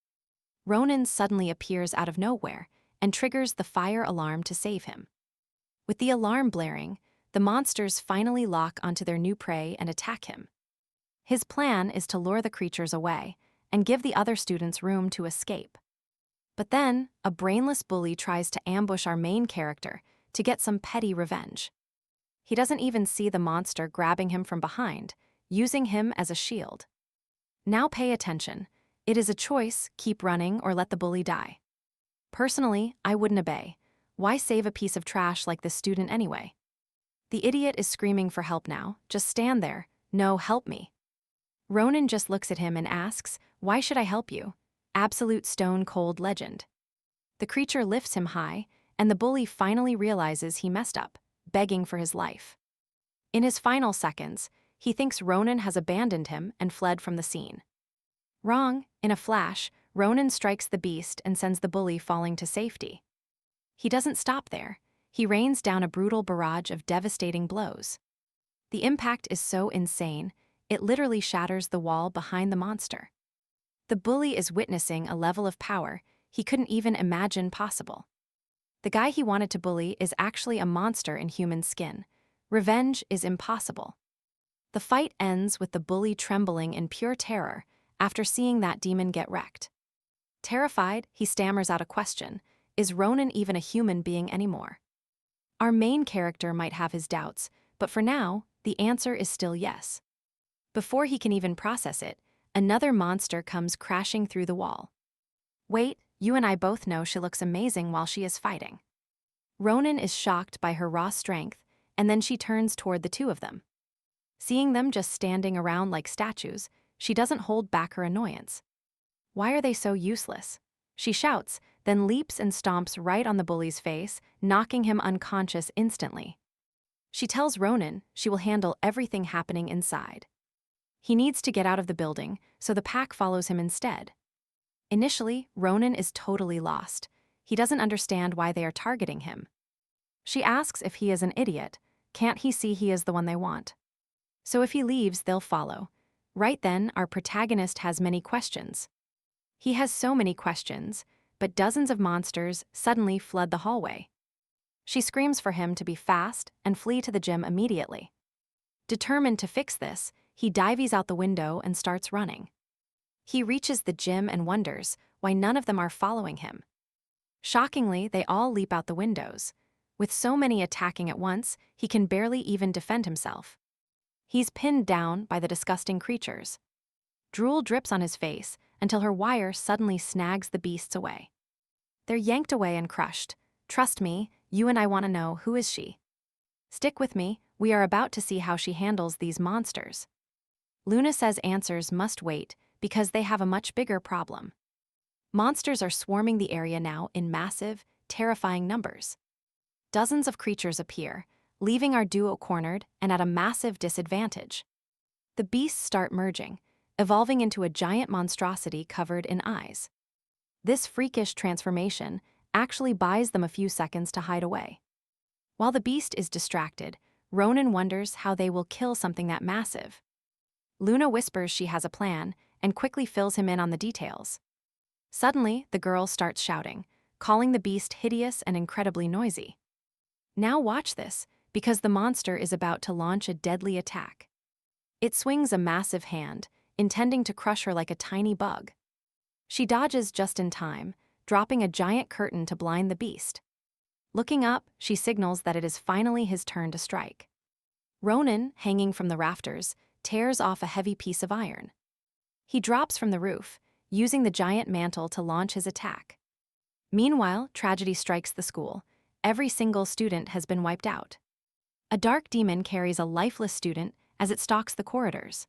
Ronin suddenly appears out of nowhere and triggers the fire alarm to save him. With the alarm blaring, the monsters finally lock onto their new prey and attack him. His plan is to lure the creatures away and give the other students room to escape. But then, a brainless bully tries to ambush our main character to get some petty revenge. He doesn't even see the monster grabbing him from behind, using him as a shield. Now pay attention. It is a choice: keep running or let the bully die. Personally, I wouldn't obey. Why save a piece of trash like this student anyway? The idiot is screaming for help now. Just stand there. No, help me. Ronin just looks at him and asks, "Why should I help you?" Absolute stone-cold legend. The creature lifts him high, and the bully finally realizes he messed up, begging for his life. In his final seconds, he thinks Ronin has abandoned him and fled from the scene. Wrong. In a flash, Ronin strikes the beast and sends the bully falling to safety. He doesn't stop there. He rains down a brutal barrage of devastating blows. The impact is so insane, it literally shatters the wall behind the monster. The bully is witnessing a level of power he couldn't even imagine possible. The guy he wanted to bully is actually a monster in human skin. Revenge is impossible. The fight ends with the bully trembling in pure terror after seeing that demon get wrecked. Terrified, he stammers out a question: is Ronin even a human being anymore? Our main character might have his doubts, but for now, the answer is still yes. Before he can even process it, another monster comes crashing through the wall. Wait, you and I both know she looks amazing while she is fighting. Ronin is shocked by her raw strength, and then she turns toward the two of them. Seeing them just standing around like statues, she doesn't hold back her annoyance. Why are they so useless? She shouts, then leaps and stomps right on the bully's face, knocking him unconscious instantly. She tells Ronin she will handle everything happening inside. He needs to get out of the building, so the pack follows him instead. Initially, Ronin is totally lost. He doesn't understand why they are targeting him. She asks if he is an idiot. Can't he see he is the one they want? So if he leaves, they'll follow. Right then, our protagonist has many questions. He has so many questions, but dozens of monsters suddenly flood the hallway. She screams for him to be fast and flee to the gym immediately. Determined to fix this, he dives out the window and starts running. He reaches the gym and wonders why none of them are following him. Shockingly, they all leap out the windows. With so many attacking at once, he can barely even defend himself. He's pinned down by the disgusting creatures. Drool drips on his face until her wire suddenly snags the beasts away. They're yanked away and crushed. Trust me, you and I want to know, who is she? Stick with me, we are about to see how she handles these monsters. Luna says answers must wait because they have a much bigger problem. Monsters are swarming the area now in massive, terrifying numbers. Dozens of creatures appear, leaving our duo cornered and at a massive disadvantage. The beasts start merging, evolving into a giant monstrosity covered in eyes. This freakish transformation actually buys them a few seconds to hide away. While the beast is distracted, Ronin wonders how they will kill something that massive. Luna whispers she has a plan and quickly fills him in on the details. Suddenly, the girl starts shouting, calling the beast hideous and incredibly noisy. Now watch this, because the monster is about to launch a deadly attack. It swings a massive hand, intending to crush her like a tiny bug. She dodges just in time, dropping a giant curtain to blind the beast. Looking up, she signals that it is finally his turn to strike. Ronin, hanging from the rafters, tears off a heavy piece of iron. He drops from the roof, using the giant mantle to launch his attack. Meanwhile, tragedy strikes the school. Every single student has been wiped out. A dark demon carries a lifeless student as it stalks the corridors.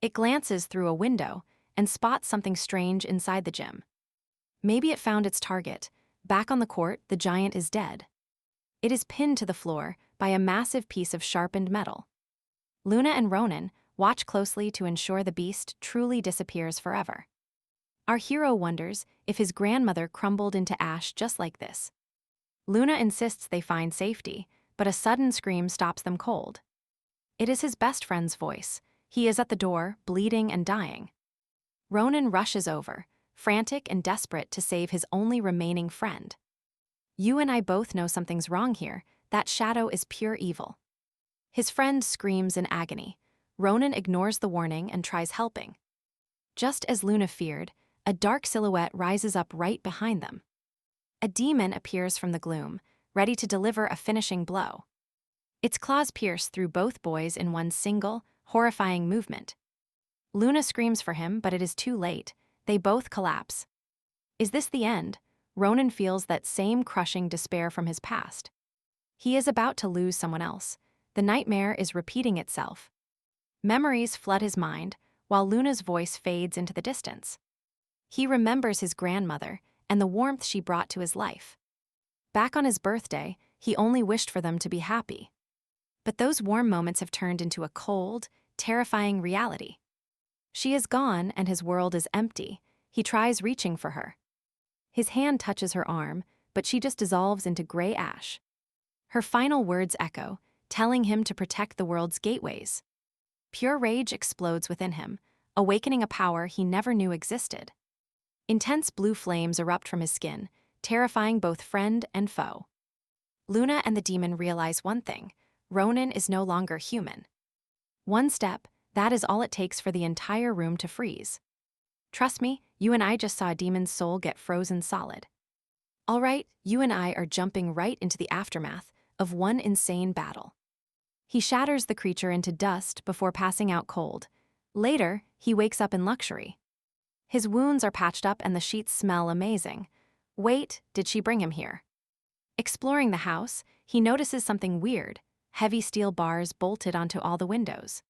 It glances through a window and spots something strange inside the gym. Maybe it found its target. Back on the court, the giant is dead. It is pinned to the floor by a massive piece of sharpened metal. Luna and Ronin watch closely to ensure the beast truly disappears forever. Our hero wonders if his grandmother crumbled into ash just like this. Luna insists they find safety, but a sudden scream stops them cold. It is his best friend's voice. He is at the door, bleeding and dying. Ronin rushes over, frantic and desperate to save his only remaining friend. You and I both know something's wrong here. That shadow is pure evil. His friend screams in agony. Ronin ignores the warning and tries helping. Just as Luna feared, a dark silhouette rises up right behind them. A demon appears from the gloom, ready to deliver a finishing blow. Its claws pierce through both boys in one single, horrifying movement. Luna screams for him, but it is too late. They both collapse. Is this the end? Ronin feels that same crushing despair from his past. He is about to lose someone else. The nightmare is repeating itself. Memories flood his mind, while Luna's voice fades into the distance. He remembers his grandmother and the warmth she brought to his life. Back on his birthday, he only wished for them to be happy. But those warm moments have turned into a cold, terrifying reality. She is gone and his world is empty. He tries reaching for her. His hand touches her arm, but she just dissolves into gray ash. Her final words echo, telling him to protect the world's gateways. Pure rage explodes within him, awakening a power he never knew existed. Intense blue flames erupt from his skin, terrifying both friend and foe. Luna and the demon realize one thing: Ronin is no longer human. One step, that is all it takes for the entire room to freeze. Trust me, you and I just saw a demon's soul get frozen solid. All right, you and I are jumping right into the aftermath of one insane battle. He shatters the creature into dust before passing out cold. Later, he wakes up in luxury. His wounds are patched up and the sheets smell amazing. Wait, did she bring him here? Exploring the house, he notices something weird: heavy steel bars bolted onto all the windows.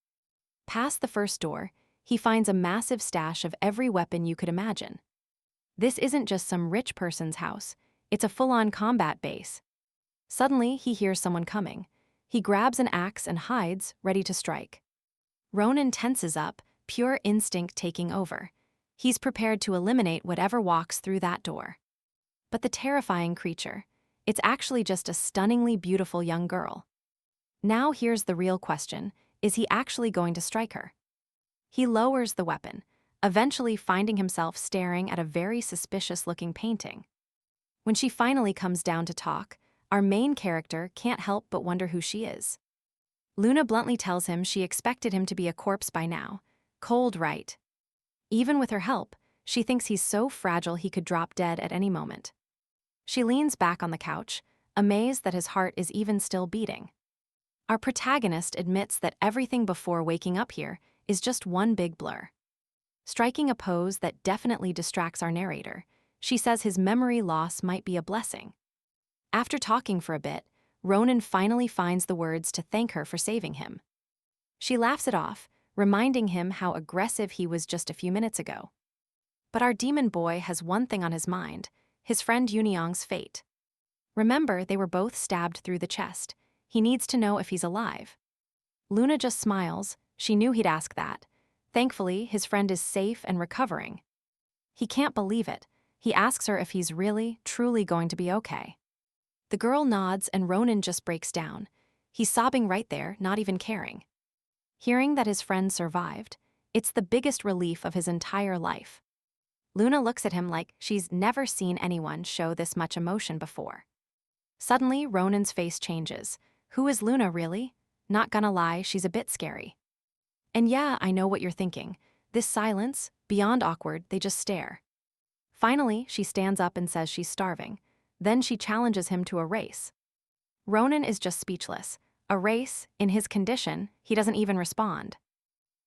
Past the first door, he finds a massive stash of every weapon you could imagine. This isn't just some rich person's house, it's a full-on combat base. Suddenly, he hears someone coming. He grabs an axe and hides, ready to strike. Ronin tenses up, pure instinct taking over. He's prepared to eliminate whatever walks through that door. But the terrifying creature, it's actually just a stunningly beautiful young girl. Now here's the real question: is he actually going to strike her? He lowers the weapon, eventually finding himself staring at a very suspicious-looking painting. When she finally comes down to talk, our main character can't help but wonder who she is. Luna bluntly tells him she expected him to be a corpse by now. Cold, right? Even with her help, she thinks he's so fragile he could drop dead at any moment. She leans back on the couch, amazed that his heart is even still beating. Our protagonist admits that everything before waking up here is just one big blur. Striking a pose that definitely distracts our narrator, she says his memory loss might be a blessing. After talking for a bit, Ronin finally finds the words to thank her for saving him. She laughs it off, reminding him how aggressive he was just a few minutes ago. But our demon boy has one thing on his mind: his friend Yunyong's fate. Remember, they were both stabbed through the chest. He needs to know if he's alive. Luna just smiles. She knew he'd ask that. Thankfully, his friend is safe and recovering. He can't believe it. He asks her if he's really, truly going to be okay. The girl nods and Ronin just breaks down. He's sobbing right there, not even caring. Hearing that his friend survived, it's the biggest relief of his entire life. Luna looks at him like she's never seen anyone show this much emotion before. Suddenly, Ronin's face changes. Who is Luna, really? Not gonna lie, she's a bit scary. And yeah, I know what you're thinking. This silence, beyond awkward, they just stare. Finally, she stands up and says she's starving. Then she challenges him to a race. Ronin is just speechless. A race, in his condition, he doesn't even respond.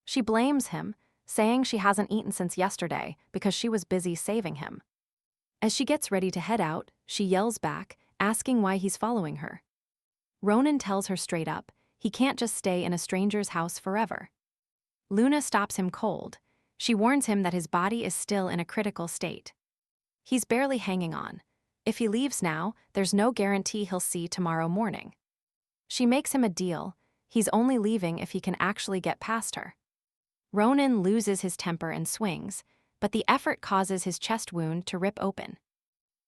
She blames him, saying she hasn't eaten since yesterday because she was busy saving him. As she gets ready to head out, she yells back, asking why he's following her. Ronin tells her straight up, he can't just stay in a stranger's house forever. Luna stops him cold. She warns him that his body is still in a critical state. He's barely hanging on. If he leaves now, there's no guarantee he'll see tomorrow morning. She makes him a deal. He's only leaving if he can actually get past her. Ronin loses his temper and swings, but the effort causes his chest wound to rip open.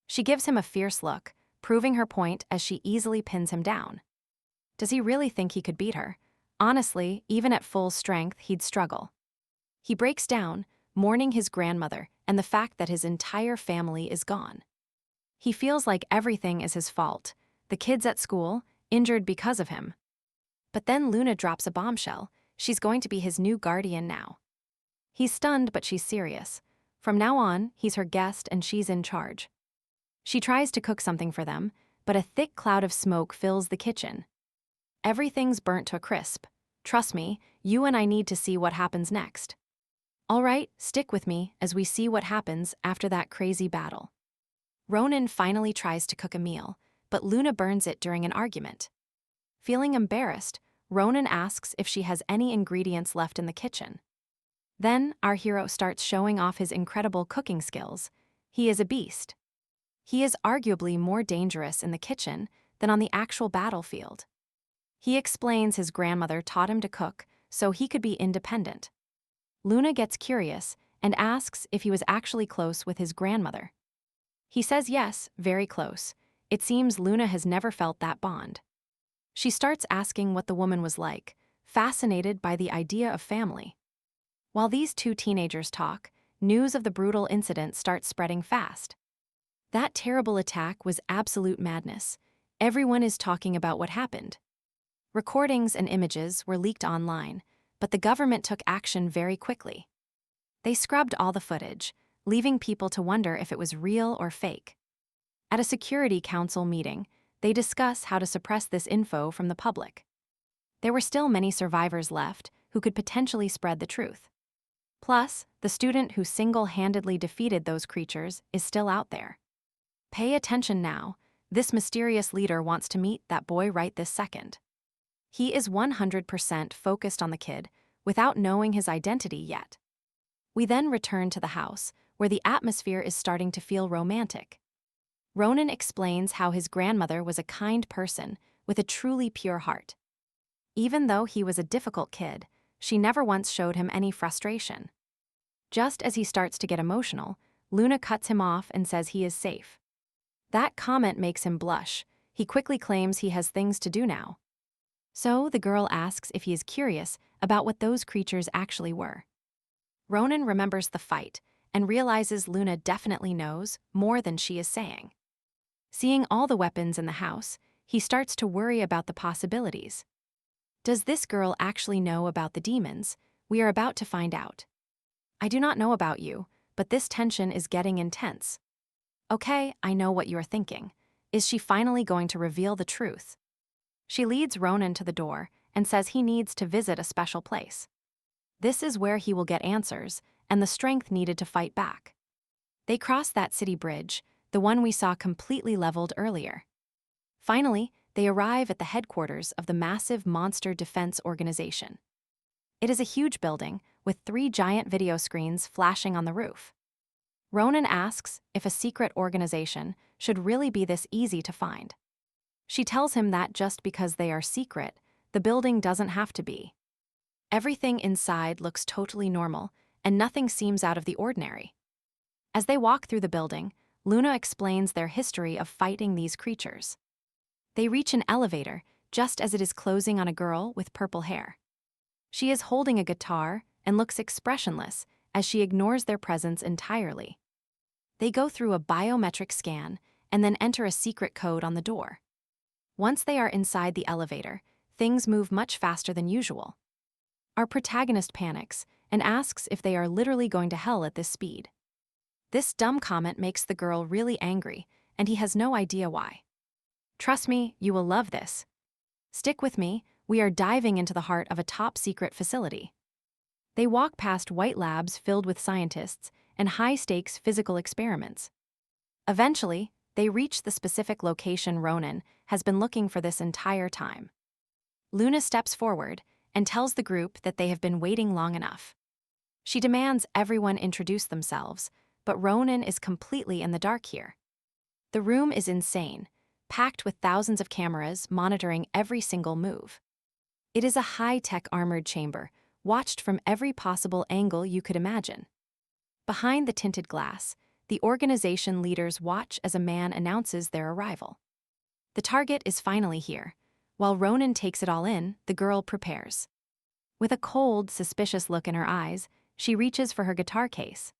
She gives him a fierce look, proving her point as she easily pins him down. Does he really think he could beat her? Honestly, even at full strength, he'd struggle. He breaks down, mourning his grandmother and the fact that his entire family is gone. He feels like everything is his fault. The kids at school, injured because of him. But then Luna drops a bombshell. She's going to be his new guardian now. He's stunned, but she's serious. From now on, he's her guest and she's in charge. She tries to cook something for them, but a thick cloud of smoke fills the kitchen. Everything's burnt to a crisp. Trust me, you and I need to see what happens next. All right, stick with me as we see what happens after that crazy battle. Ronin finally tries to cook a meal, but Luna burns it during an argument. Feeling embarrassed, Ronin asks if she has any ingredients left in the kitchen. Then, our hero starts showing off his incredible cooking skills. He is a beast. He is arguably more dangerous in the kitchen than on the actual battlefield. He explains his grandmother taught him to cook so he could be independent. Luna gets curious and asks if he was actually close with his grandmother. He says yes, very close. It seems Luna has never felt that bond. She starts asking what the woman was like, fascinated by the idea of family. While these two teenagers talk, news of the brutal incident starts spreading fast. That terrible attack was absolute madness. Everyone is talking about what happened. Recordings and images were leaked online, but the government took action very quickly. They scrubbed all the footage, leaving people to wonder if it was real or fake. At a Security Council meeting, they discuss how to suppress this info from the public. There were still many survivors left who could potentially spread the truth. Plus, the student who single-handedly defeated those creatures is still out there. Pay attention now. This mysterious leader wants to meet that boy right this second. He is 100% focused on the kid without knowing his identity yet. We then return to the house, where the atmosphere is starting to feel romantic. Ronin explains how his grandmother was a kind person with a truly pure heart. Even though he was a difficult kid, she never once showed him any frustration. Just as he starts to get emotional, Luna cuts him off and says he is safe. That comment makes him blush. He quickly claims he has things to do now. So the girl asks if he is curious about what those creatures actually were. Ronin remembers the fight and realizes Luna definitely knows more than she is saying. Seeing all the weapons in the house, he starts to worry about the possibilities. Does this girl actually know about the demons? We are about to find out. I do not know about you, but this tension is getting intense. Okay, I know what you are thinking. Is she finally going to reveal the truth? She leads Ronin to the door and says he needs to visit a special place. This is where he will get answers and the strength needed to fight back. They cross that city bridge, the one we saw completely leveled earlier. Finally, they arrive at the headquarters of the massive monster defense organization. It is a huge building with 3 giant video screens flashing on the roof. Ronin asks if a secret organization should really be this easy to find. She tells him that just because they are secret, the building doesn't have to be. Everything inside looks totally normal, and nothing seems out of the ordinary. As they walk through the building, Luna explains their history of fighting these creatures. They reach an elevator just as it is closing on a girl with purple hair. She is holding a guitar and looks expressionless as she ignores their presence entirely. They go through a biometric scan and then enter a secret code on the door. Once they are inside the elevator, things move much faster than usual. Our protagonist panics and asks if they are literally going to hell at this speed. This dumb comment makes the girl really angry, and he has no idea why. Trust me, you will love this. Stick with me, we are diving into the heart of a top-secret facility. They walk past white labs filled with scientists and high-stakes physical experiments. Eventually, they reach the specific location Ronin has been looking for this entire time. Luna steps forward and tells the group that they have been waiting long enough. She demands everyone introduce themselves, but Ronin is completely in the dark here. The room is insane, packed with thousands of cameras monitoring every single move. It is a high-tech armored chamber, watched from every possible angle you could imagine. Behind the tinted glass, the organization leaders watch as a man announces their arrival. The target is finally here. While Ronin takes it all in, the girl prepares. With a cold, suspicious look in her eyes, she reaches for her guitar case.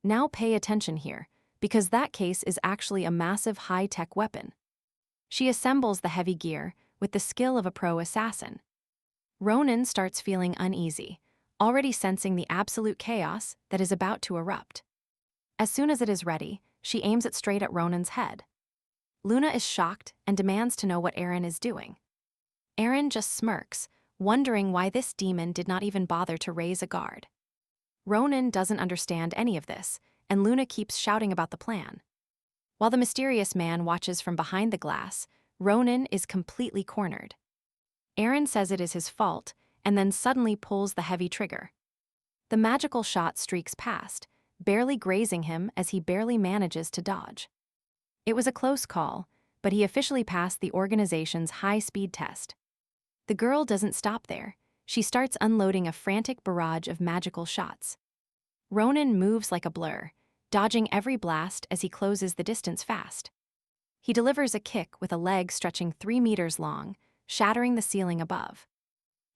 Now pay attention here, because that case is actually a massive high-tech weapon. She assembles the heavy gear with the skill of a pro assassin. Ronin starts feeling uneasy, already sensing the absolute chaos that is about to erupt. As soon as it is ready, she aims it straight at Ronin's head. Luna is shocked and demands to know what Eren is doing. Eren just smirks, wondering why this demon did not even bother to raise a guard. Ronin doesn't understand any of this, and Luna keeps shouting about the plan. While the mysterious man watches from behind the glass, Ronin is completely cornered. Eren says it is his fault, and then suddenly pulls the heavy trigger. The magical shot streaks past, barely grazing him as he barely manages to dodge. It was a close call, but he officially passed the organization's high-speed test. The girl doesn't stop there. She starts unloading a frantic barrage of magical shots. Ronin moves like a blur, dodging every blast as he closes the distance fast. He delivers a kick with a leg stretching 3 meters long, shattering the ceiling above.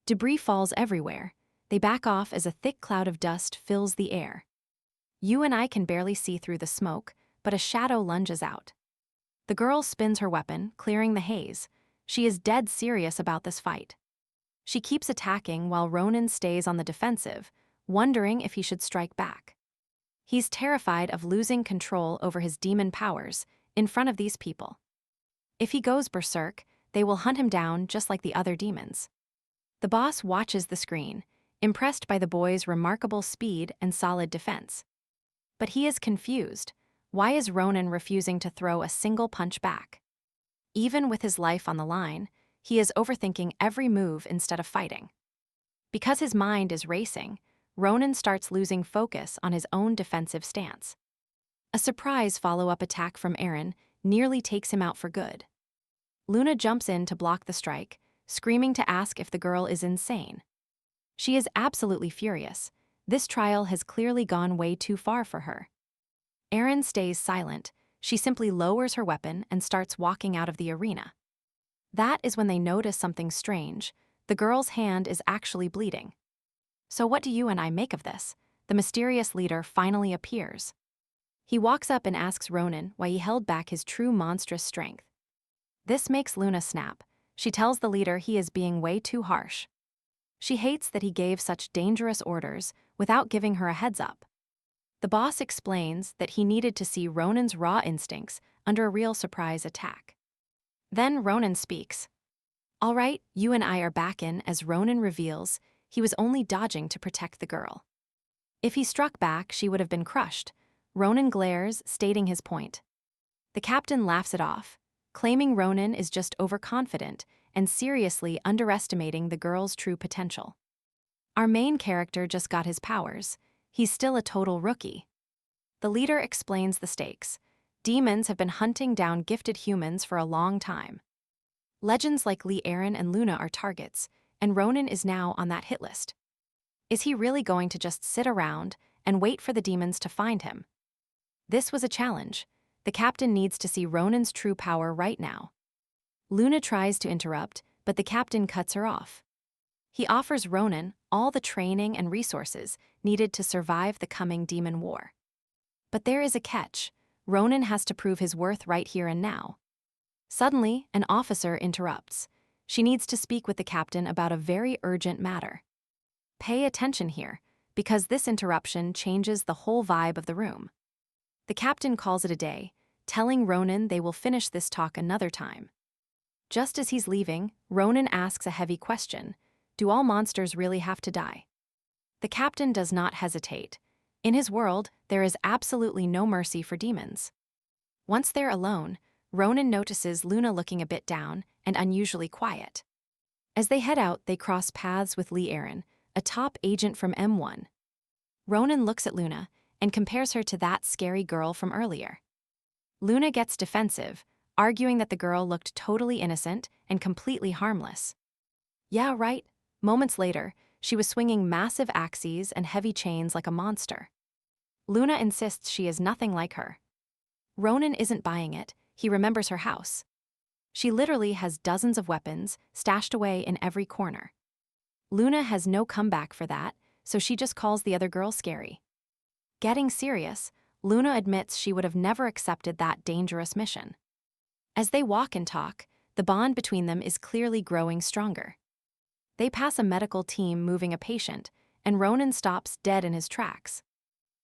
Debris falls everywhere. They back off as a thick cloud of dust fills the air. You and I can barely see through the smoke, but a shadow lunges out. The girl spins her weapon, clearing the haze. She is dead serious about this fight. She keeps attacking while Ronin stays on the defensive, wondering if he should strike back. He's terrified of losing control over his demon powers in front of these people. If he goes berserk, they will hunt him down just like the other demons. The boss watches the screen, impressed by the boy's remarkable speed and solid defense. But he is confused. Why is Ronin refusing to throw a single punch back? Even with his life on the line, he is overthinking every move instead of fighting. Because his mind is racing, Ronin starts losing focus on his own defensive stance. A surprise follow-up attack from Eren nearly takes him out for good. Luna jumps in to block the strike, screaming to ask if the girl is insane. She is absolutely furious. This trial has clearly gone way too far for her. Eren stays silent. She simply lowers her weapon and starts walking out of the arena. That is when they notice something strange. The girl's hand is actually bleeding. So what do you and I make of this? The mysterious leader finally appears. He walks up and asks Ronin why he held back his true monstrous strength. This makes Luna snap. She tells the leader he is being way too harsh. She hates that he gave such dangerous orders without giving her a heads up. The boss explains that he needed to see Ronin's raw instincts under a real surprise attack. Then Ronin speaks. All right, you and I are back in, as Ronin reveals he was only dodging to protect the girl. If he struck back, she would have been crushed. Ronin glares, stating his point. The captain laughs it off, claiming Ronin is just overconfident and seriously underestimating the girl's true potential. Our main character just got his powers. He's still a total rookie. The leader explains the stakes. Demons have been hunting down gifted humans for a long time. Legends like Eren and Luna are targets, and Ronin is now on that hit list. Is he really going to just sit around and wait for the demons to find him? This was a challenge. The captain needs to see Ronin's true power right now. Luna tries to interrupt, but the captain cuts her off. He offers Ronin all the training and resources needed to survive the coming demon war. But there is a catch. Ronin has to prove his worth right here and now. Suddenly, an officer interrupts. She needs to speak with the captain about a very urgent matter. Pay attention here, because this interruption changes the whole vibe of the room. The captain calls it a day, telling Ronin they will finish this talk another time. Just as he's leaving, Ronin asks a heavy question. Do all monsters really have to die? The captain does not hesitate. In his world, there is absolutely no mercy for demons. Once they're alone, Ronin notices Luna looking a bit down and unusually quiet. As they head out, they cross paths with Eren, a top agent from M1. Ronin looks at Luna and compares her to that scary girl from earlier. Luna gets defensive, arguing that the girl looked totally innocent and completely harmless. Yeah, right. Moments later, she was swinging massive axes and heavy chains like a monster. Luna insists she is nothing like her. Ronin isn't buying it. He remembers her house. She literally has dozens of weapons stashed away in every corner. Luna has no comeback for that, so she just calls the other girl scary. Getting serious, Luna admits she would have never accepted that dangerous mission. As they walk and talk, the bond between them is clearly growing stronger. They pass a medical team moving a patient, and Ronin stops dead in his tracks.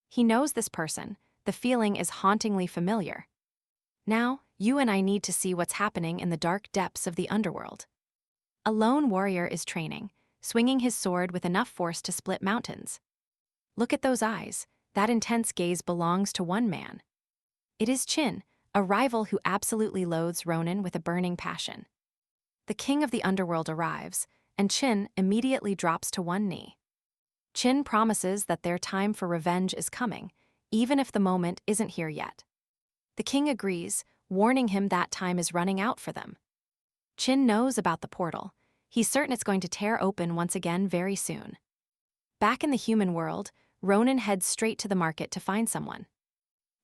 He knows this person. The feeling is hauntingly familiar. Now, you and I need to see what's happening in the dark depths of the underworld. A lone warrior is training, swinging his sword with enough force to split mountains. Look at those eyes. That intense gaze belongs to one man. It is Chin, a rival who absolutely loathes Ronin with a burning passion. The king of the underworld arrives, and Chin immediately drops to one knee. Chin promises that their time for revenge is coming, even if the moment isn't here yet. The king agrees, warning him that time is running out for them. Chin knows about the portal. He's certain it's going to tear open once again very soon. Back in the human world, Ronin heads straight to the market to find someone.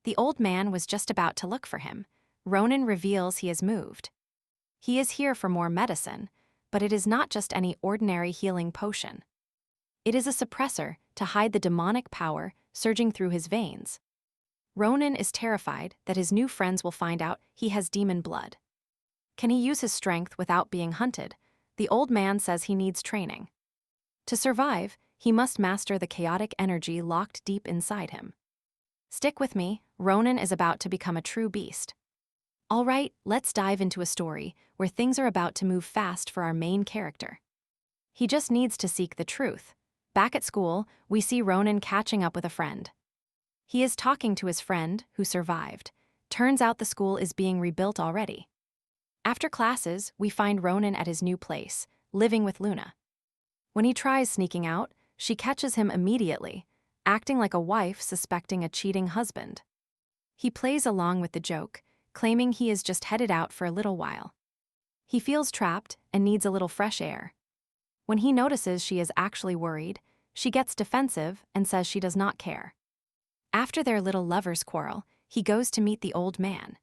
The old man was just about to look for him. Ronin reveals he has moved. He is here for more medicine, but it is not just any ordinary healing potion. It is a suppressor to hide the demonic power surging through his veins. Ronin is terrified that his new friends will find out he has demon blood. Can he use his strength without being hunted? The old man says he needs training. To survive, he must master the chaotic energy locked deep inside him. Stick with me, Ronin is about to become a true beast. All right, let's dive into a story where things are about to move fast for our main character. He just needs to seek the truth. Back at school, we see Ronin catching up with a friend. He is talking to his friend, who survived. Turns out the school is being rebuilt already. After classes, we find Ronin at his new place, living with Luna. When he tries sneaking out, she catches him immediately, acting like a wife suspecting a cheating husband. He plays along with the joke, claiming he is just headed out for a little while. He feels trapped and needs a little fresh air. When he notices she is actually worried, she gets defensive and says she does not care. After their little lovers' quarrel, he goes to meet the old man.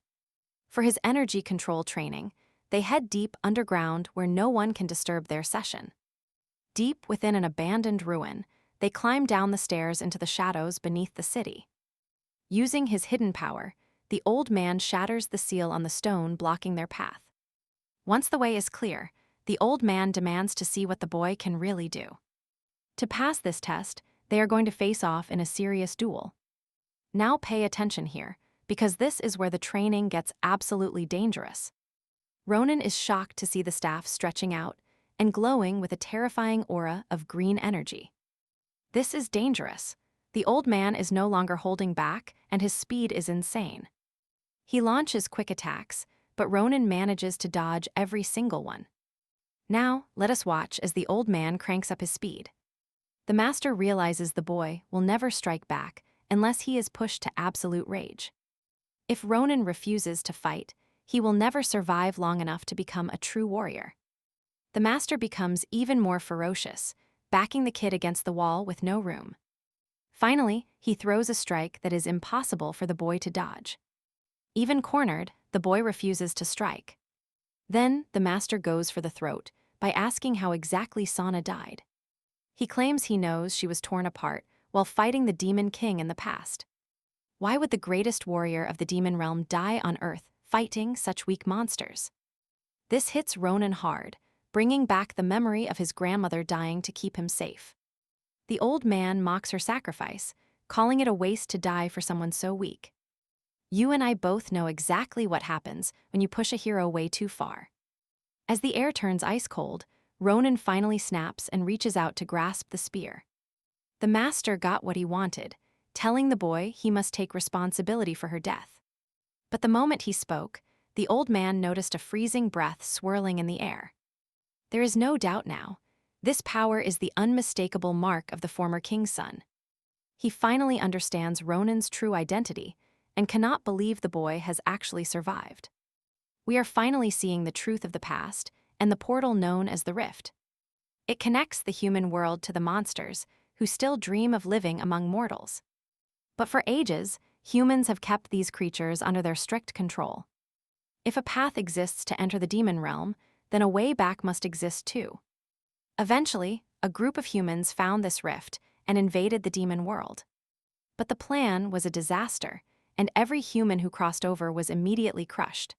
For his energy control training, they head deep underground where no one can disturb their session. Deep within an abandoned ruin, they climb down the stairs into the shadows beneath the city. Using his hidden power, the old man shatters the seal on the stone blocking their path. Once the way is clear, the old man demands to see what the boy can really do. To pass this test, they are going to face off in a serious duel. Now pay attention here, because this is where the training gets absolutely dangerous. Ronin is shocked to see the staff stretching out and glowing with a terrifying aura of green energy. This is dangerous. The old man is no longer holding back, and his speed is insane. He launches quick attacks, but Ronin manages to dodge every single one. Now, let us watch as the old man cranks up his speed. The master realizes the boy will never strike back unless he is pushed to absolute rage. If Ronin refuses to fight, he will never survive long enough to become a true warrior. The master becomes even more ferocious, backing the kid against the wall with no room. Finally, he throws a strike that is impossible for the boy to dodge. Even cornered, the boy refuses to strike. Then, the master goes for the throat by asking how exactly Senna died. He claims he knows she was torn apart while fighting the Demon King in the past. Why would the greatest warrior of the demon realm die on Earth fighting such weak monsters? This hits Ronin hard, bringing back the memory of his grandmother dying to keep him safe. The old man mocks her sacrifice, calling it a waste to die for someone so weak. You and I both know exactly what happens when you push a hero way too far. As the air turns ice cold, Ronin finally snaps and reaches out to grasp the spear. The master got what he wanted, telling the boy he must take responsibility for her death. But the moment he spoke, the old man noticed a freezing breath swirling in the air. There is no doubt now. This power is the unmistakable mark of the former king's son. He finally understands Ronin's true identity and cannot believe the boy has actually survived. We are finally seeing the truth of the past and the portal known as the Rift. It connects the human world to the monsters who still dream of living among mortals. But for ages, humans have kept these creatures under their strict control. If a path exists to enter the demon realm, then a way back must exist too. Eventually, a group of humans found this rift and invaded the demon world. But the plan was a disaster, and every human who crossed over was immediately crushed.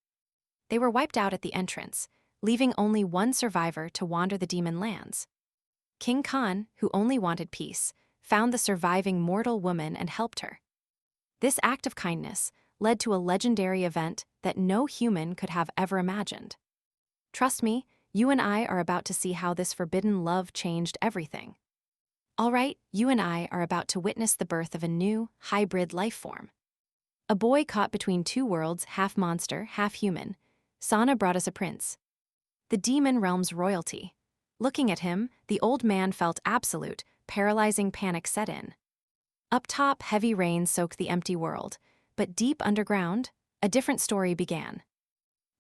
They were wiped out at the entrance, leaving only one survivor to wander the demon lands. King Khan, who only wanted peace, found the surviving mortal woman and helped her. This act of kindness led to a legendary event that no human could have ever imagined. Trust me, you and I are about to see how this forbidden love changed everything. All right, you and I are about to witness the birth of a new, hybrid life form. A boy caught between two worlds, half monster, half human. Senna brought us a prince. The demon realm's royalty. Looking at him, the old man felt absolute, paralyzing panic set in. Up top, heavy rain soaked the empty world, but deep underground, a different story began.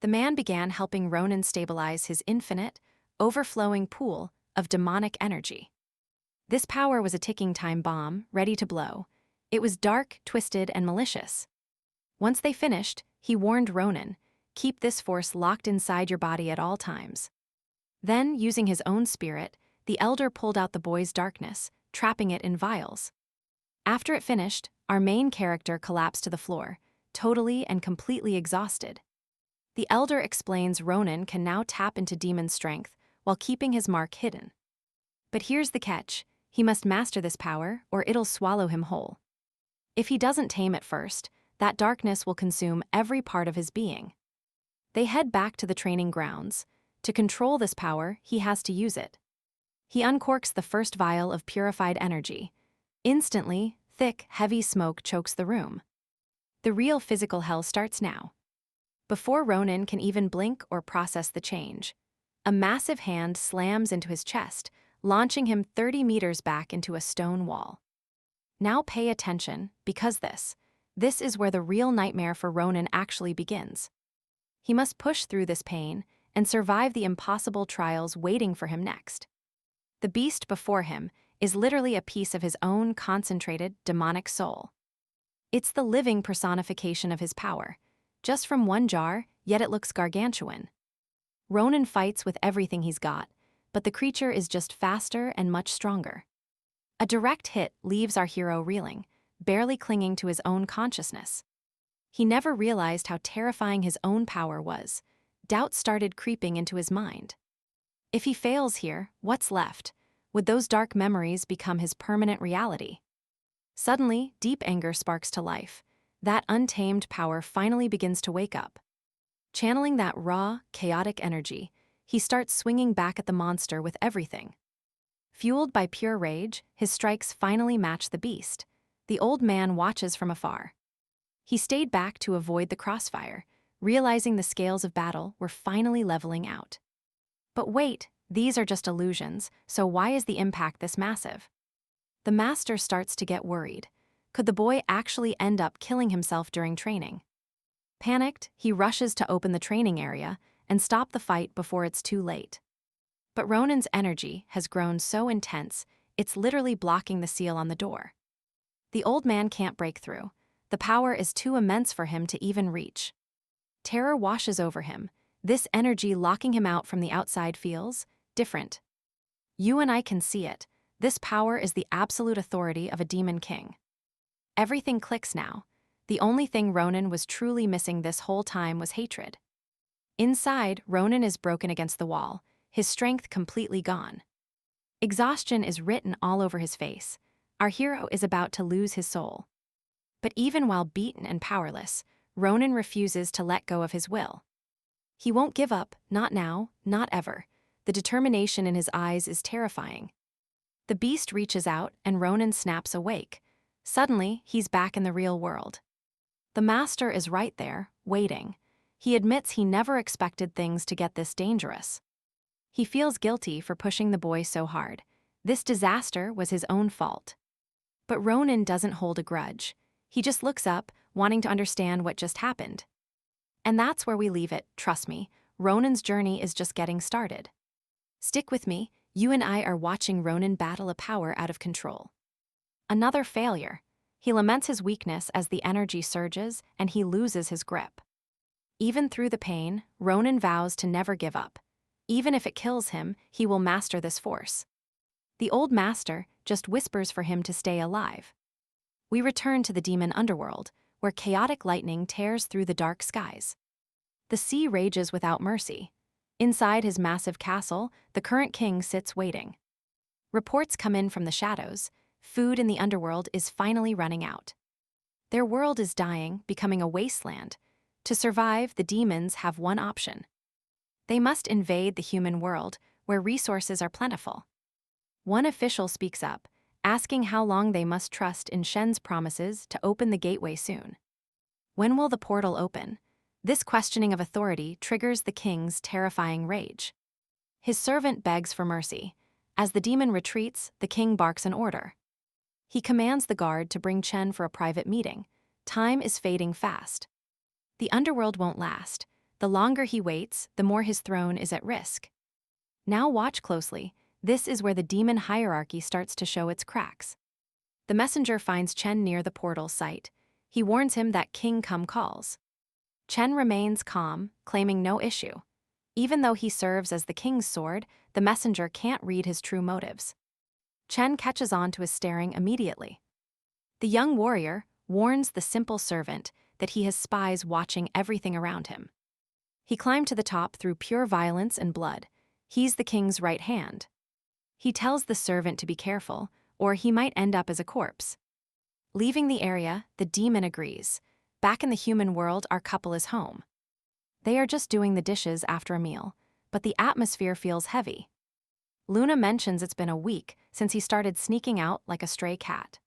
The man began helping Ronin stabilize his infinite, overflowing pool of demonic energy. This power was a ticking time bomb, ready to blow. It was dark, twisted, and malicious. Once they finished, he warned Ronin, "Keep this force locked inside your body at all times." Then, using his own spirit, the elder pulled out the boy's darkness, trapping it in vials. After it finished, our main character collapsed to the floor, totally and completely exhausted. The elder explains Ronin can now tap into demon strength while keeping his mark hidden. But here's the catch: he must master this power or it'll swallow him whole. If he doesn't tame it first, that darkness will consume every part of his being. They head back to the training grounds. To control this power, he has to use it. He uncorks the first vial of purified energy. Instantly, thick, heavy smoke chokes the room. The real physical hell starts now. Before Ronin can even blink or process the change, a massive hand slams into his chest, launching him 30 meters back into a stone wall. Now pay attention, because this is where the real nightmare for Ronin actually begins. He must push through this pain and survive the impossible trials waiting for him next. The beast before him is literally a piece of his own concentrated, demonic soul. It's the living personification of his power, just from one jar, yet it looks gargantuan. Ronin fights with everything he's got, but the creature is just faster and much stronger. A direct hit leaves our hero reeling, barely clinging to his own consciousness. He never realized how terrifying his own power was. Doubt started creeping into his mind. If he fails here, what's left? Would those dark memories become his permanent reality? Suddenly, deep anger sparks to life. That untamed power finally begins to wake up. Channeling that raw, chaotic energy, he starts swinging back at the monster with everything. Fueled by pure rage, his strikes finally match the beast. The old man watches from afar. He stayed back to avoid the crossfire, realizing the scales of battle were finally leveling out. But wait, these are just illusions, so why is the impact this massive? The master starts to get worried. Could the boy actually end up killing himself during training? Panicked, he rushes to open the training area and stop the fight before it's too late. But Ronin's energy has grown so intense, it's literally blocking the seal on the door. The old man can't break through. The power is too immense for him to even reach. Terror washes over him. This energy locking him out from the outside feels different. You and I can see it. This power is the absolute authority of a demon king. Everything clicks now. The only thing Ronin was truly missing this whole time was hatred. Inside, Ronin is broken against the wall, his strength completely gone. Exhaustion is written all over his face. Our hero is about to lose his soul. But even while beaten and powerless, Ronin refuses to let go of his will. He won't give up, not now, not ever. The determination in his eyes is terrifying. The beast reaches out and Ronin snaps awake. Suddenly, he's back in the real world. The master is right there, waiting. He admits he never expected things to get this dangerous. He feels guilty for pushing the boy so hard. This disaster was his own fault. But Ronin doesn't hold a grudge. He just looks up, wanting to understand what just happened. And that's where we leave it, trust me. Ronin's journey is just getting started. Stick with me, you and I are watching Ronin battle a power out of control. Another failure. He laments his weakness as the energy surges and he loses his grip. Even through the pain, Ronin vows to never give up. Even if it kills him, he will master this force. The old master just whispers for him to stay alive. We return to the demon underworld, where chaotic lightning tears through the dark skies. The sea rages without mercy. Inside his massive castle, the current king sits waiting. Reports come in from the shadows. Food in the underworld is finally running out. Their world is dying, becoming a wasteland. To survive, the demons have one option. They must invade the human world, where resources are plentiful. One official speaks up, asking how long they must trust in Shen's promises to open the gateway soon. When will the portal open? This questioning of authority triggers the king's terrifying rage. His servant begs for mercy. As the demon retreats, the king barks an order. He commands the guard to bring Chen for a private meeting. Time is fading fast. The underworld won't last. The longer he waits, the more his throne is at risk. Now watch closely. This is where the demon hierarchy starts to show its cracks. The messenger finds Chen near the portal site. He warns him that King Come calls. Chen remains calm, claiming no issue. Even though he serves as the king's sword, the messenger can't read his true motives. Chen catches on to his staring immediately. The young warrior warns the simple servant that he has spies watching everything around him. He climbed to the top through pure violence and blood. He's the king's right hand. He tells the servant to be careful, or he might end up as a corpse. Leaving the area, the demon agrees. Back in the human world, our couple is home. They are just doing the dishes after a meal, but the atmosphere feels heavy. Luna mentions it's been a week since he started sneaking out like a stray cat.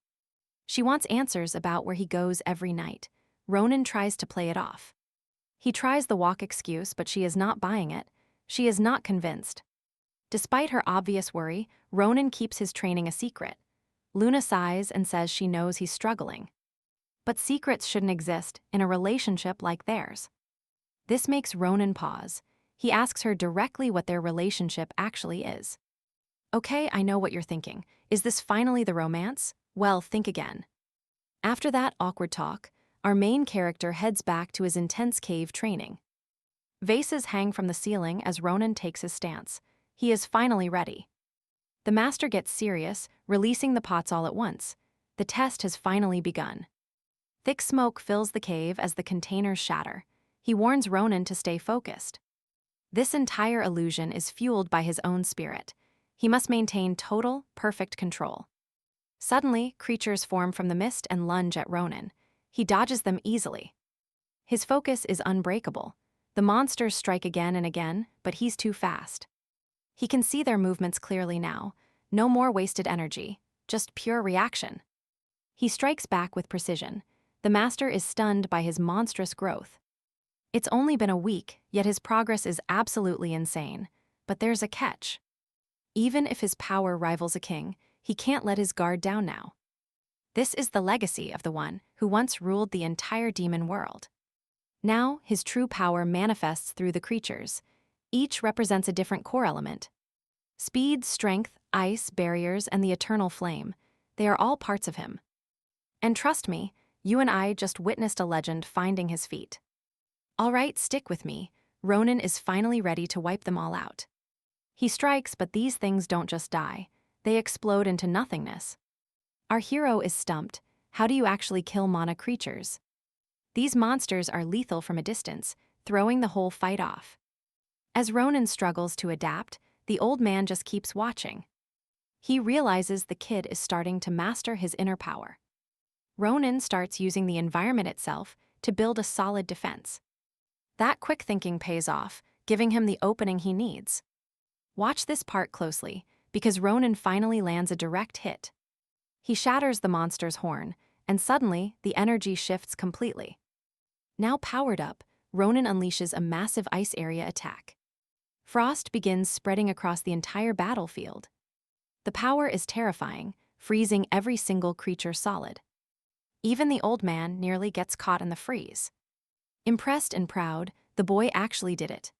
She wants answers about where he goes every night. Ronin tries to play it off. He tries the walk excuse, but she is not buying it. She is not convinced. Despite her obvious worry, Ronin keeps his training a secret. Luna sighs and says she knows he's struggling. But secrets shouldn't exist in a relationship like theirs. This makes Ronin pause. He asks her directly what their relationship actually is. Okay, I know what you're thinking. Is this finally the romance? Well, think again. After that awkward talk, our main character heads back to his intense cave training. Vases hang from the ceiling as Ronin takes his stance. He is finally ready. The master gets serious, releasing the pots all at once. The test has finally begun. Thick smoke fills the cave as the containers shatter. He warns Ronin to stay focused. This entire illusion is fueled by his own spirit. He must maintain total, perfect control. Suddenly, creatures form from the mist and lunge at Ronin. He dodges them easily. His focus is unbreakable. The monsters strike again and again, but he's too fast. He can see their movements clearly now. No more wasted energy, just pure reaction. He strikes back with precision. The master is stunned by his monstrous growth. It's only been a week, yet his progress is absolutely insane. But there's a catch. Even if his power rivals a king, he can't let his guard down now. This is the legacy of the one who once ruled the entire demon world. Now, his true power manifests through the creatures. Each represents a different core element. Speed, strength, ice, barriers, and the eternal flame. They are all parts of him. And trust me, you and I just witnessed a legend finding his feet. All right, stick with me. Ronin is finally ready to wipe them all out. He strikes, but these things don't just die. They explode into nothingness. Our hero is stumped. How do you actually kill mana creatures? These monsters are lethal from a distance, throwing the whole fight off. As Ronin struggles to adapt, the old man just keeps watching. He realizes the kid is starting to master his inner power. Ronin starts using the environment itself to build a solid defense. That quick thinking pays off, giving him the opening he needs. Watch this part closely, because Ronin finally lands a direct hit. He shatters the monster's horn, and suddenly, the energy shifts completely. Now powered up, Ronin unleashes a massive ice area attack. Frost begins spreading across the entire battlefield. The power is terrifying, freezing every single creature solid. Even the old man nearly gets caught in the freeze. Impressed and proud, the boy actually did it.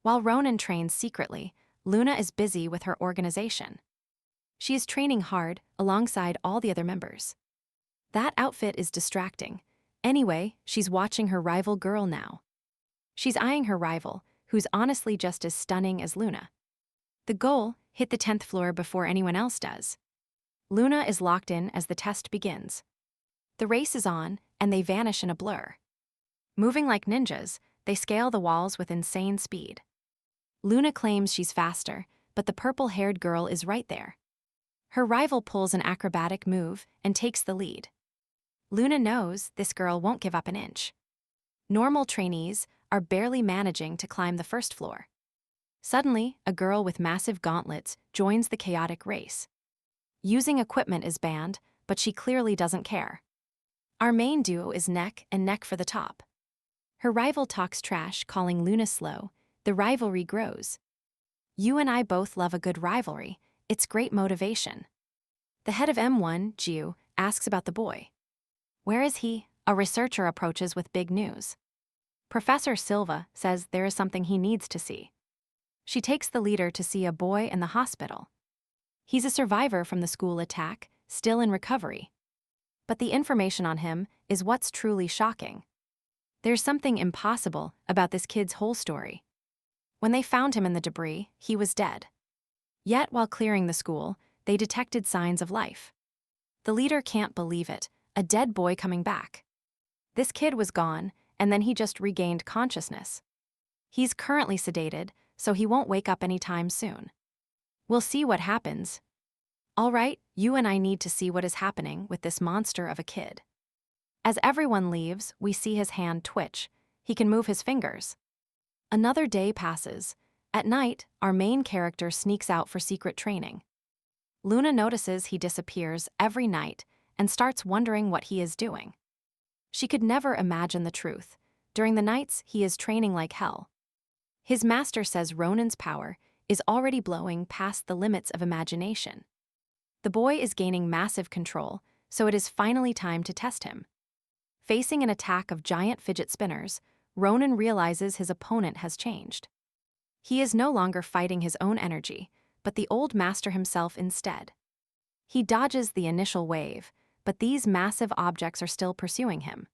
While Ronin trains secretly, Luna is busy with her organization. She is training hard alongside all the other members. That outfit is distracting. Anyway, she's watching her rival girl now. She's eyeing her rival, who's honestly just as stunning as Luna. The goal: hit the 10th floor before anyone else does. Luna is locked in as the test begins. The race is on, and they vanish in a blur. Moving like ninjas, they scale the walls with insane speed. Luna claims she's faster, but the purple-haired girl is right there. Her rival pulls an acrobatic move and takes the lead. Luna knows this girl won't give up an inch. Normal trainees are barely managing to climb the first floor. Suddenly, a girl with massive gauntlets joins the chaotic race. Using equipment is banned, but she clearly doesn't care. Our main duo is neck and neck for the top. Her rival talks trash, calling Luna slow. The rivalry grows. You and I both love a good rivalry. It's great motivation. The head of M1, Jiu, asks about the boy. Where is he? A researcher approaches with big news. Professor Silva says there is something he needs to see. She takes the leader to see a boy in the hospital. He's a survivor from the school attack, still in recovery. But the information on him is what's truly shocking. There's something impossible about this kid's whole story. When they found him in the debris, he was dead. Yet, while clearing the school, they detected signs of life. The leader can't believe it, a dead boy coming back. This kid was gone, and then he just regained consciousness. He's currently sedated, so he won't wake up anytime soon. We'll see what happens. All right, you and I need to see what is happening with this monster of a kid. As everyone leaves, we see his hand twitch. He can move his fingers. Another day passes. At night, our main character sneaks out for secret training. Luna notices he disappears every night and starts wondering what he is doing. She could never imagine the truth. During the nights, he is training like hell. His master says Ronin's power is already blowing past the limits of imagination. The boy is gaining massive control, so it is finally time to test him. Facing an attack of giant fidget spinners, Ronin realizes his opponent has changed. He is no longer fighting his own energy, but the old master himself instead. He dodges the initial wave, but these massive objects are still pursuing him.